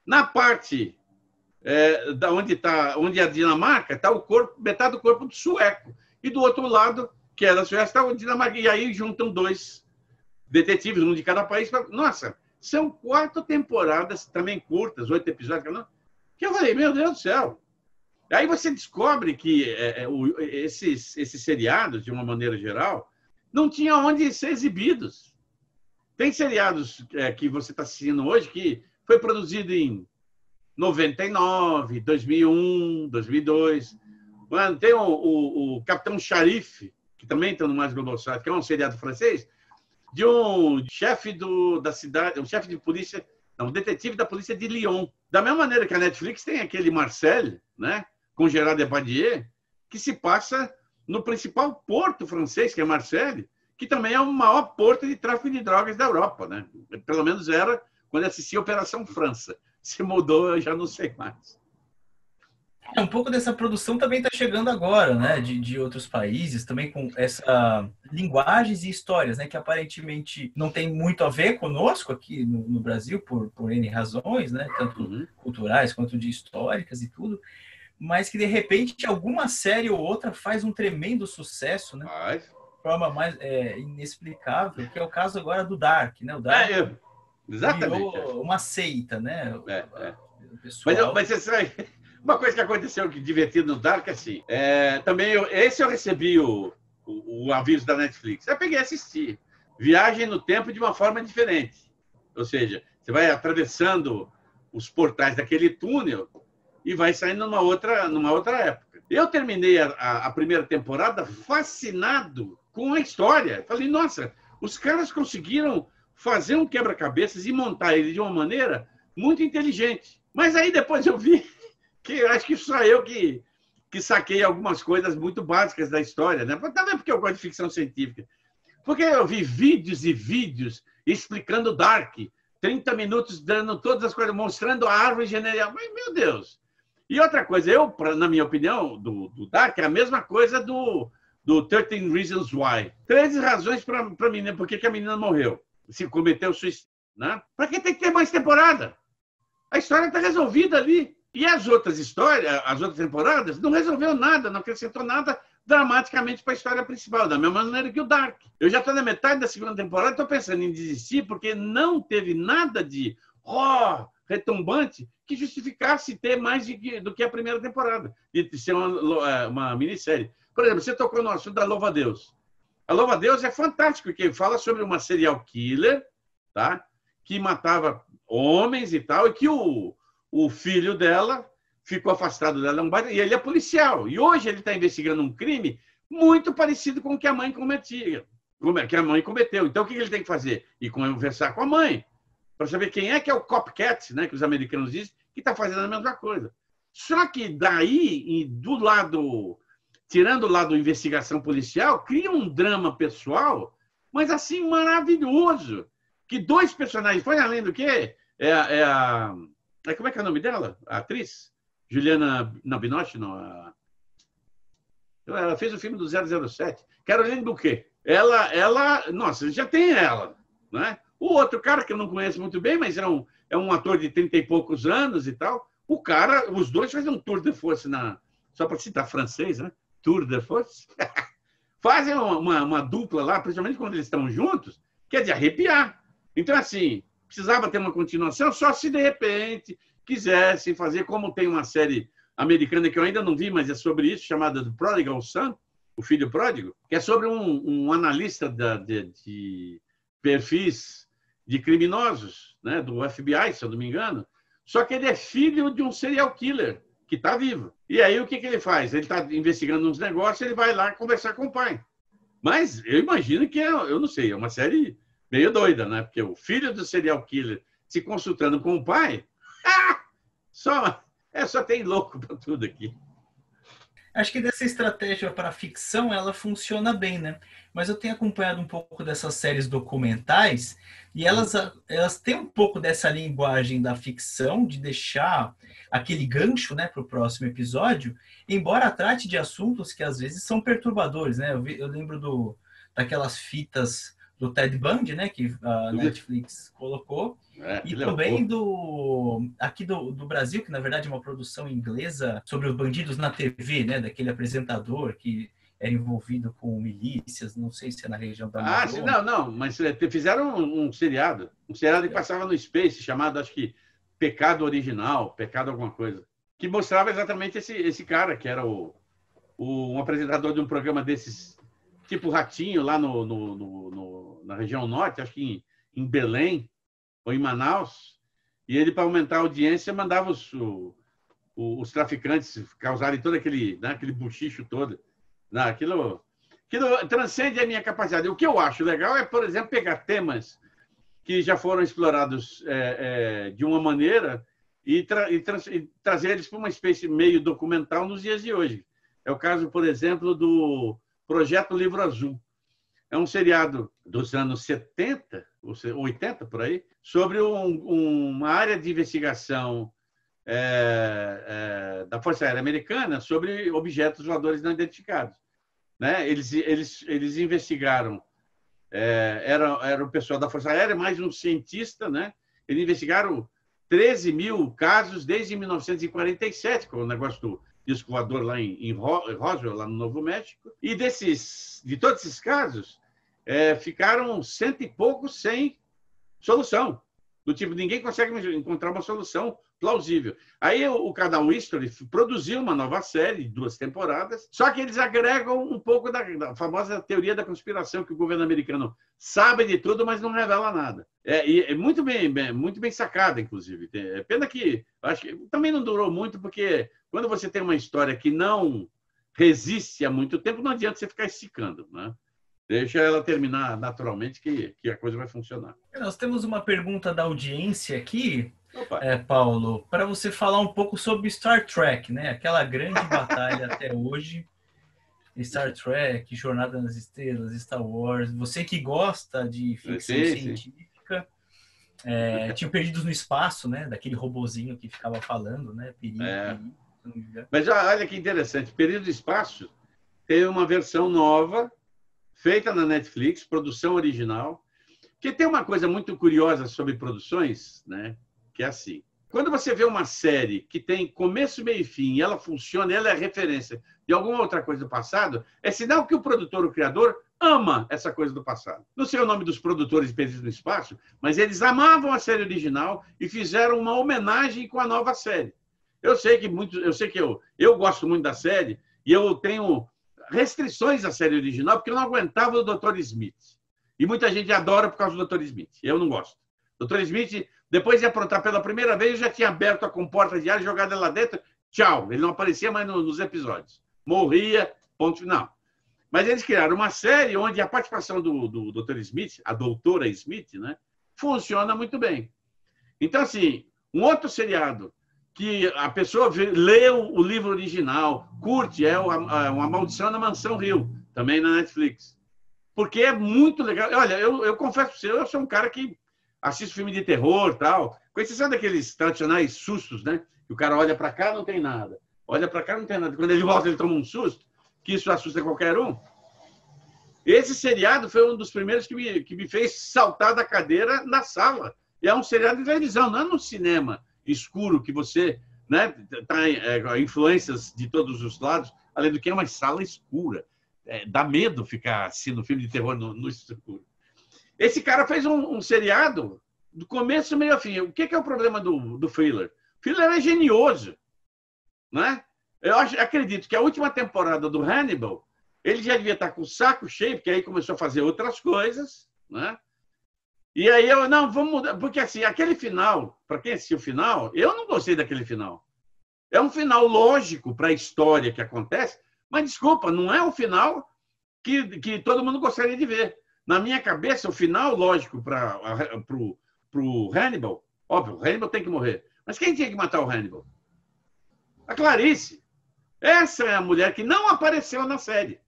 Na parte onde é a Dinamarca, está metade do corpo do sueco. E do outro lado, que é da Suécia, está o Dinamarca. E aí juntam 2 detetives, um de cada país. Nossa, são 4 temporadas, também curtas, 8 episódios. Que eu falei, meu Deus do céu. Aí você descobre que esses seriados, de uma maneira geral, não tinham onde ser exibidos. Tem seriados que você está assistindo hoje que foi produzido em 99, 2001, 2002. Mano, tem o Capitão Sharif, que também está no Mais Globosat, que é um seriado francês, de um chefe da cidade, um chefe de polícia, não, um detetive da polícia de Lyon. Da mesma maneira que a Netflix tem aquele Marcel, né, com Gerard Depardieu, que se passa no principal porto francês, que é Marseille, que também é o maior porto de tráfico de drogas da Europa, né? Pelo menos era quando assistia a Operação França. Se mudou, eu já não sei mais. Um pouco dessa produção também está chegando agora, né? De outros países, também com essa linguagens e histórias, né? Que aparentemente não tem muito a ver conosco aqui no Brasil, por N razões, né? Tanto culturais quanto de históricas e tudo, mas que de repente alguma série ou outra faz um tremendo sucesso, né? De forma mais inexplicável, que é o caso agora do Dark, né? O Dark exatamente. Virou uma seita, né? O pessoal... Mas você sabe, uma coisa que aconteceu que divertido no Dark, assim, também eu recebi o aviso da Netflix. Eu peguei e assisti. Viagem no tempo de uma forma diferente. Ou seja, você vai atravessando os portais daquele túnel e vai saindo numa outra época. Eu terminei a primeira temporada fascinado com a história. Falei, nossa, os caras conseguiram fazer um quebra-cabeças e montar ele de uma maneira muito inteligente. Mas aí depois eu vi que acho que só eu que saquei algumas coisas muito básicas da história, né? Também porque eu gosto de ficção científica. Porque eu vi vídeos e vídeos explicando Dark, 30 minutos dando todas as coisas, mostrando a árvore genealógica. Mas, meu Deus! E outra coisa, na minha opinião, do Dark, é a mesma coisa do 13 Reasons Why. 13 razões para a menina, por que a menina morreu, se cometeu suicídio. Né? Para que tem que ter mais temporada? A história está resolvida ali. E as outras histórias, as outras temporadas, não resolveu nada, não acrescentou nada dramaticamente para a história principal, da mesma maneira que o Dark. Eu já estou na metade da segunda temporada, estou pensando em desistir, porque não teve nada de retumbante que justificasse ter mais do que a primeira temporada, de ser uma minissérie. Por exemplo, você tocou no assunto da Louva a Deus. A Louva a Deus é fantástico, porque fala sobre uma serial killer, tá? Que matava homens e tal, e que o filho dela ficou afastado dela, e ele é policial. E hoje ele está investigando um crime muito parecido com o que a mãe cometeu. Então, o que ele tem que fazer? Ir conversar com a mãe, para saber quem é que é o copycat, né, que os americanos dizem, que está fazendo a mesma coisa. Só que daí, tirando o lado investigação policial, cria um drama pessoal, mas assim, maravilhoso. Que dois personagens, foi além do quê? Como é que é o nome dela? A atriz? Juliana Binoche, não. Ela fez o filme do 007. Caroline Bouquet. Nossa, já tem ela, né? O outro cara, que eu não conheço muito bem, mas é um ator de 30 e poucos anos e tal. Os dois fazem um tour de force, só para citar francês, né? Tour de force. Fazem uma dupla lá, principalmente quando eles estão juntos, que é de arrepiar. Então, assim, precisava ter uma continuação só se, de repente, quisessem fazer, como tem uma série americana que eu ainda não vi, mas é sobre isso, chamada The Prodigal Son, o filho pródigo, que é sobre um analista de perfis de criminosos, né, do FBI, se eu não me engano, só que ele é filho de um serial killer que está vivo. E aí o que ele faz? Ele está investigando uns negócios, ele vai lá conversar com o pai. Mas eu imagino que eu não sei, é uma série meio doida, né? Porque o filho do serial killer se consultando com o pai, só tem louco para tudo aqui. Acho que dessa estratégia para a ficção, ela funciona bem, né? Mas eu tenho acompanhado um pouco dessas séries documentais e elas têm um pouco dessa linguagem da ficção, de deixar aquele gancho, né, para o próximo episódio, embora trate de assuntos que às vezes são perturbadores, né? Eu lembro daquelas fitas do Ted Bundy, né, que a Netflix colocou, e também aqui do Brasil, que na verdade é uma produção inglesa sobre os bandidos na TV, né, daquele apresentador que era envolvido com milícias, não sei se é na região da Amazônia. Não, mas fizeram um seriado que passava no Space, chamado, acho que, Pecado Original, Pecado alguma coisa, que mostrava exatamente esse cara, que era um apresentador de um programa desses, tipo Ratinho, lá na região norte, acho que em Belém ou em Manaus, e ele, para aumentar a audiência, mandava os traficantes causarem todo aquele buchicho todo. Aquilo transcende a minha capacidade. O que eu acho legal é, por exemplo, pegar temas que já foram explorados de uma maneira e trazer eles para uma espécie meio documental nos dias de hoje. É o caso, por exemplo, do Projeto Livro Azul. É um seriado dos anos 70, 80, por aí, sobre uma área de investigação da Força Aérea Americana sobre objetos voadores não identificados. Né? Eles investigaram, era o pessoal da Força Aérea, mais um cientista, né? Eles investigaram 13 mil casos desde 1947, com o negócio do disco voador lá em Roswell, lá no Novo México. E de todos esses casos, ficaram 100 e poucos sem solução. Do tipo, ninguém consegue encontrar uma solução plausível. Aí o canal History produziu uma nova série, 2 temporadas, só que eles agregam um pouco da famosa teoria da conspiração, que o governo americano sabe de tudo, mas não revela nada. E é muito bem sacada, inclusive. É pena que, acho que também não durou muito, porque quando você tem uma história que não resiste há muito tempo, não adianta você ficar esticando, né? Deixa ela terminar naturalmente, que a coisa vai funcionar. Nós temos uma pergunta da audiência aqui, Paulo, para você falar um pouco sobre Star Trek, né? Aquela grande batalha até hoje. Star Trek, Jornada nas Estrelas, Star Wars. Você que gosta de ficção científica, tinha o Perdidos no Espaço, né? Daquele robozinho que ficava falando, né? Perigo. Mas olha que interessante, Perdidos no Espaço tem uma versão nova, feita na Netflix, produção original, que tem uma coisa muito curiosa sobre produções, né? Que é assim, quando você vê uma série que tem começo, meio e fim, e ela funciona, ela é referência de alguma outra coisa do passado, é sinal que o produtor, o criador, ama essa coisa do passado. Não sei o nome dos produtores de Perdidos no Espaço, mas eles amavam a série original e fizeram uma homenagem com a nova série. Eu sei que eu gosto muito da série e eu tenho restrições à série original, porque eu não aguentava o Dr. Smith. E muita gente adora por causa do Dr. Smith. Eu não gosto. Dr. Smith, depois de aprontar pela primeira vez, eu já tinha aberto a comporta de ar, jogado ela lá dentro. Tchau. Ele não aparecia mais nos episódios. Morria, ponto final. Mas eles criaram uma série onde a participação do Dr. Smith, a doutora Smith, né, funciona muito bem. Então, assim, um outro seriado que a pessoa lê o livro original, curte, Uma Maldição na Mansão Hill, também na Netflix. Porque é muito legal. Olha, eu confesso para você, eu sou um cara que assiste filme de terror, tal, com exceção daqueles tradicionais sustos, né? Que o cara olha para cá, não tem nada. Olha para cá, não tem nada. Quando ele volta, ele toma um susto, que isso assusta qualquer um. Esse seriado foi um dos primeiros que me fez saltar da cadeira na sala. E é um seriado de televisão, não é no cinema escuro que você, né, tá influências de todos os lados, além do que é uma sala escura. Dá medo ficar assistindo filme de terror no escuro. Esse cara fez um seriado do começo, meio a fim. O que é o problema do Thriller? O Thriller é genioso, né? Eu acredito que a última temporada do Hannibal, ele já devia estar com o saco cheio, porque aí começou a fazer outras coisas, né? E aí vamos mudar, porque assim, aquele final, para quem assistiu o final, eu não gostei daquele final. É um final lógico para a história que acontece, mas desculpa, não é o final que todo mundo gostaria de ver. Na minha cabeça, o final lógico para o Hannibal, óbvio, o Hannibal tem que morrer. Mas quem tinha que matar o Hannibal? A Clarice. Essa é a mulher que não apareceu na série.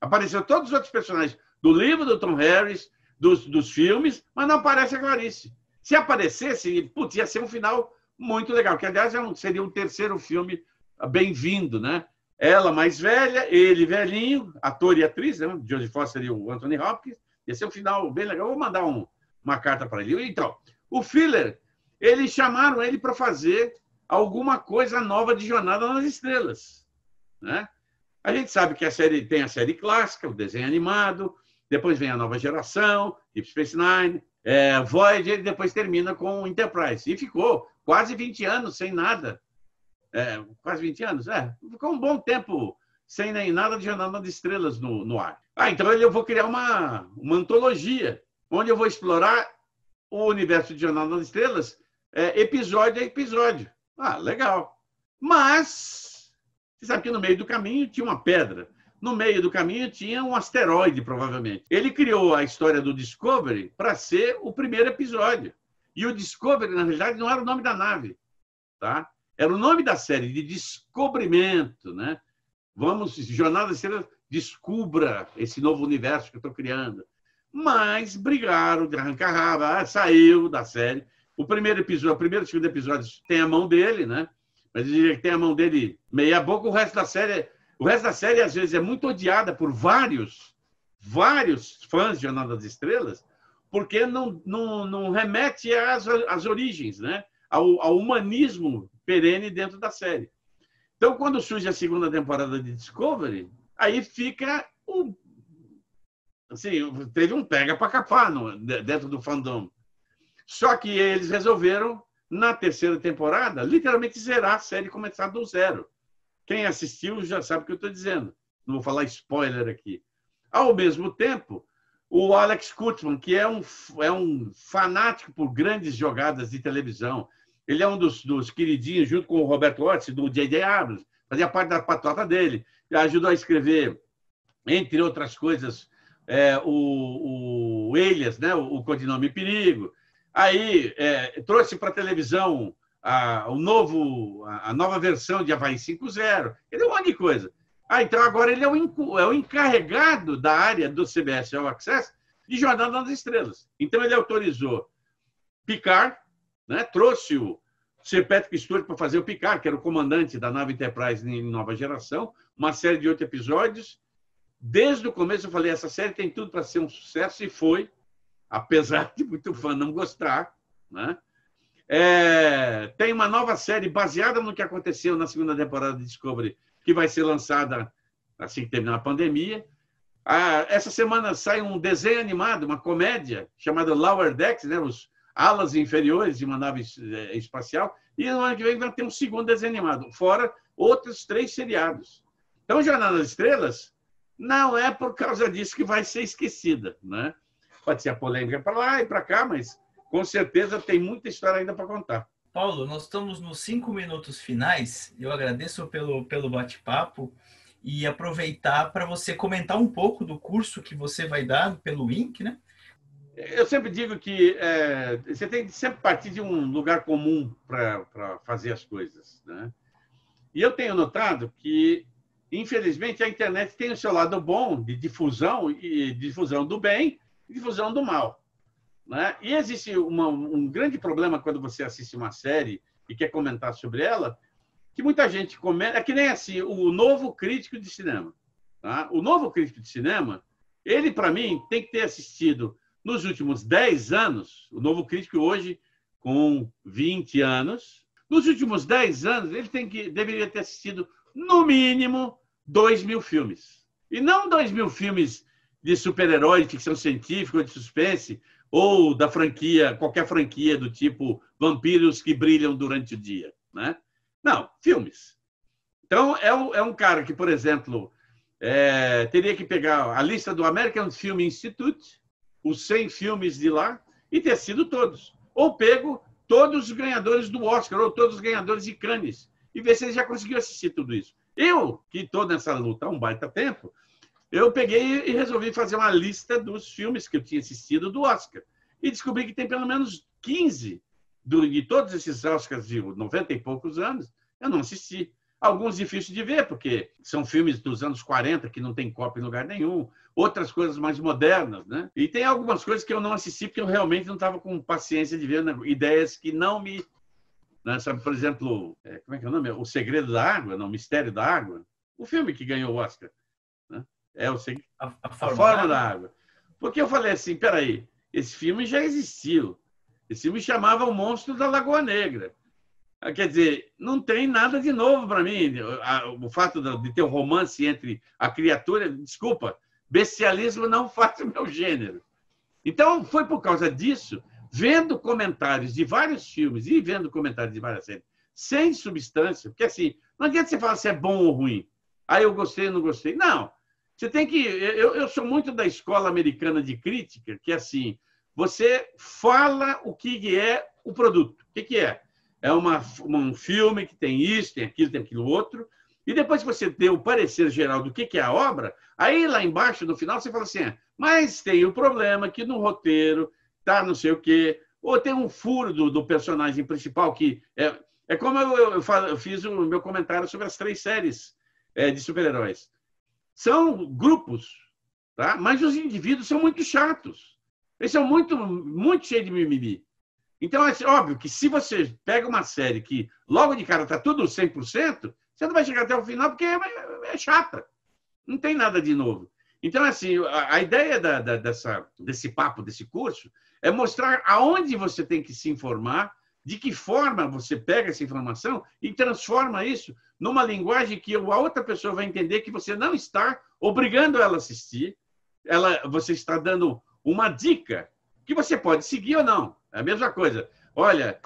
Apareceu todos os outros personagens do livro do Tom Harris, dos filmes, mas não aparece a Clarice. Se aparecesse, ia ser um final muito legal, que, aliás, seria um terceiro filme bem-vindo, né? Ela mais velha, ele velhinho, ator e atriz, né? Jodie Foster e o Anthony Hopkins. Ia ser um final bem legal. Eu vou mandar uma carta para ele. Então, o Thriller, eles chamaram ele para fazer alguma coisa nova de Jornada nas Estrelas, né? A gente sabe que a série tem a série clássica, o desenho animado, depois vem a nova geração, Deep Space Nine, Voyager depois termina com Enterprise. E ficou quase 20 anos sem nada. Quase 20 anos? Ficou um bom tempo sem nem nada de Jornada das Estrelas no ar. Então eu vou criar uma antologia, onde eu vou explorar o universo de Jornada das Estrelas episódio a episódio. Legal. Mas, você sabe que no meio do caminho tinha uma pedra. No meio do caminho tinha um asteroide, provavelmente. Ele criou a história do Discovery para ser o primeiro episódio. E o Discovery, na realidade, não era o nome da nave. Tá? Era o nome da série, de descobrimento. Né? Jornada das Estrelas, descubra esse novo universo que eu estou criando. Mas brigaram de arrancar raba, saiu da série. O primeiro e o segundo episódio tem a mão dele, né? Mas eu diria que tem a mão dele meia boca. O resto da série, às vezes, é muito odiada por vários fãs de Jornada das Estrelas, porque não remete às origens, né? Ao humanismo perene dentro da série. Então, quando surge a segunda temporada de Discovery, aí fica assim, teve um pega para capar dentro do fandom. Só que eles resolveram, na terceira temporada, literalmente zerar a série e começar do zero. Quem assistiu já sabe o que eu estou dizendo. Não vou falar spoiler aqui. Ao mesmo tempo, o Alex Kurtzman, que é um fanático por grandes jogadas de televisão, ele é um dos queridinhos, junto com o Roberto Orci, do J.J. Abrams, fazia parte da patota dele, ajudou a escrever, entre outras coisas, o Alias, né? O Codinome Perigo. Aí trouxe para a televisão a nova versão de Havaí 5.0. Ele é um monte de coisa. Então agora ele é o encarregado da área do CBS All Access de Jornada nas Estrelas. Então ele autorizou Picard, né? Trouxe o Sir Patrick Stewart para fazer o Picard, que era o comandante da nave Enterprise em Nova Geração, uma série de 8 episódios. Desde o começo eu falei, essa série tem tudo para ser um sucesso, e foi, apesar de muito fã não gostar. Né? Tem uma nova série baseada no que aconteceu na segunda temporada de Discovery, que vai ser lançada assim que terminar a pandemia. Essa semana sai um desenho animado, uma comédia, chamada Lower Decks, né? Os alas inferiores de uma nave espacial, e no ano que vem vai ter um segundo desenho animado, fora outros 3 seriados. Então, Jornada das Estrelas não é por causa disso que vai ser esquecida. Né? Pode ser a polêmica para lá e para cá, mas com certeza tem muita história ainda para contar. Paulo, nós estamos nos 5 minutos finais. Eu agradeço pelo bate-papo e aproveitar para você comentar um pouco do curso que você vai dar pelo INC, né? Eu sempre digo que você tem que sempre partir de um lugar comum para fazer as coisas. Né? E eu tenho notado que, infelizmente, a internet tem o seu lado bom de difusão, e difusão do bem e difusão do mal. Né? E existe um grande problema quando você assiste uma série e quer comentar sobre ela, que muita gente comenta, é que nem assim, o novo crítico de cinema. Tá? O novo crítico de cinema, ele, para mim, tem que ter assistido nos últimos 10 anos, o novo crítico hoje, com 20 anos, nos últimos 10 anos, ele deveria ter assistido, no mínimo, 2.000 filmes. E não 2.000 filmes de super-herói, de ficção científica, ou de suspense, ou da franquia, qualquer franquia do tipo vampiros que brilham durante o dia. Né? Não, filmes. Então, é um cara que, por exemplo, teria que pegar a lista do American Film Institute, os 100 filmes de lá, e ter sido todos. Ou pego todos os ganhadores do Oscar, ou todos os ganhadores de Cannes, e ver se ele já conseguiu assistir tudo isso. Eu, que estou nessa luta há um baita tempo, eu peguei e resolvi fazer uma lista dos filmes que eu tinha assistido do Oscar. E descobri que tem pelo menos 15 de todos esses Oscars de 90 e poucos anos, eu não assisti. Alguns difíceis de ver, porque são filmes dos anos 40 que não tem cópia em lugar nenhum. Outras coisas mais modernas. Né? E tem algumas coisas que eu não assisti porque eu realmente não estava com paciência de ver, né? Ideias que não me... Né? Sabe, por exemplo, como é que é o nome? O Segredo da Água, não, o Mistério da Água. O filme que ganhou o Oscar. Né? A Forma da Água. Porque eu falei assim, peraí, esse filme já existiu. Esse filme chamava O Monstro da Lagoa Negra. Quer dizer, não tem nada de novo para mim. O fato de ter um romance entre a criatura... Desculpa, bestialismo não faz o meu gênero. Então, foi por causa disso, vendo comentários de vários filmes e vendo comentários de várias séries, sem substância, porque assim, não adianta você falar se é bom ou ruim. Aí eu gostei ou não gostei. Não. Você tem que. Eu sou muito da escola americana de crítica, que é assim: você fala o que é o produto. O que é? É um filme que tem isso, tem aquilo outro. E depois que você deu o parecer geral do que é a obra, aí lá embaixo, no final, você fala assim: mas tem o problema que no roteiro tá não sei o quê, ou tem um furo do personagem principal que. É como eu fiz o meu comentário sobre as 3 séries de super-heróis. São grupos, tá? Mas os indivíduos são muito chatos. Eles são muito, muito cheios de mimimi. Então, é óbvio que se você pega uma série que logo de cara está tudo 100%, você não vai chegar até o final porque é chata. Não tem nada de novo. Então, assim, a ideia desse papo, desse curso, é mostrar aonde você tem que se informar, de que forma você pega essa informação e transforma isso numa linguagem que a outra pessoa vai entender que você não está obrigando ela a assistir, você está dando uma dica que você pode seguir ou não. É a mesma coisa. Olha,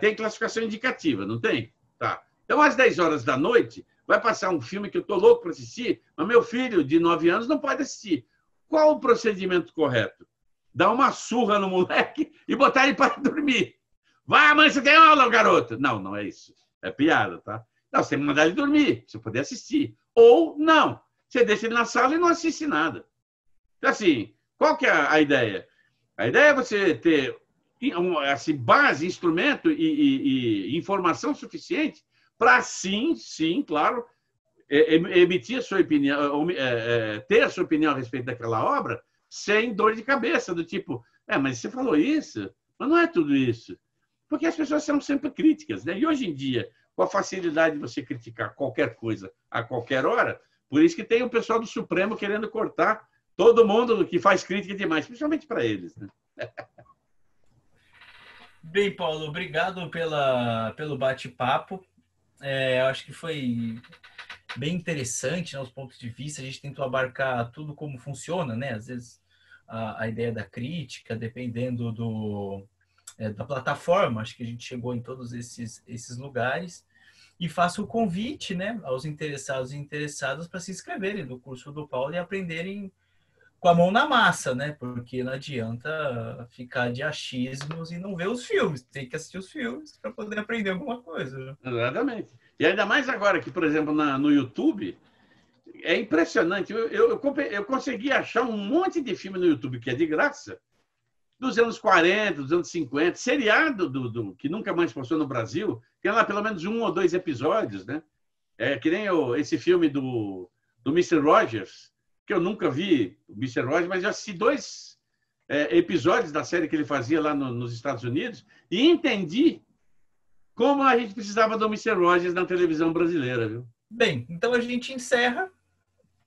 tem classificação indicativa, não tem? Tá. Então, às 10 horas da noite, vai passar um filme que eu estou louco para assistir, mas meu filho de 9 anos não pode assistir. Qual o procedimento correto? Dar uma surra no moleque e botar ele para dormir. Vai, mãe, você tem aula, garoto? Não, não é isso. É piada, tá? Não, você tem que mandar ele dormir, para você poder assistir. Ou não. Você deixa ele na sala e não assiste nada. Então, assim, qual que é a ideia? A ideia é você ter assim, base, instrumento e informação suficiente para, sim, claro, emitir a sua opinião, ter a sua opinião a respeito daquela obra sem dor de cabeça, do tipo, mas você falou isso, mas não é tudo isso. Porque as pessoas são sempre críticas, né? E hoje em dia, com a facilidade de você criticar qualquer coisa a qualquer hora, por isso que tem o pessoal do Supremo querendo cortar todo mundo que faz crítica demais, principalmente para eles, né? Bem, Paulo, obrigado pelo bate-papo. Eu acho que foi bem interessante, né, os pontos de vista. A gente tentou abarcar tudo como funciona, né? Às vezes a ideia da crítica, dependendo da plataforma, acho que a gente chegou em todos esses lugares. E faço o convite, né, aos interessados e interessadas para se inscreverem no curso do Paulo e aprenderem com a mão na massa, né? Porque não adianta ficar de achismos e não ver os filmes. Tem que assistir os filmes para poder aprender alguma coisa. Né? Exatamente. E ainda mais agora que, por exemplo, no YouTube, é impressionante. Eu consegui achar um monte de filme no YouTube que é de graça, dos anos 40, dos anos 50, seriado que nunca mais passou no Brasil, tem lá pelo menos 1 ou 2 episódios, né? Que nem esse filme do Mr. Rogers, que eu nunca vi o Mr. Rogers, mas eu assisti 2 episódios da série que ele fazia lá nos Estados Unidos e entendi como a gente precisava do Mr. Rogers na televisão brasileira, viu? Bem, então a gente encerra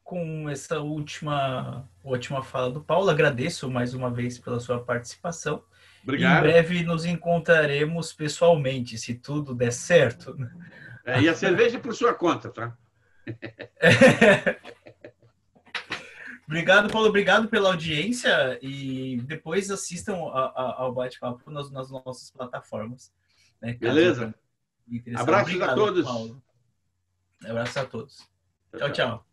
com essa última fala do Paulo. Agradeço mais uma vez pela sua participação. Obrigado. Em breve nos encontraremos pessoalmente, se tudo der certo. E a cerveja por sua conta, tá? Obrigado, Paulo. Obrigado pela audiência e depois assistam ao bate-papo nas nossas plataformas. Né? Beleza? Abraços a todos. Paulo. Abraços a todos. Tchau, tchau.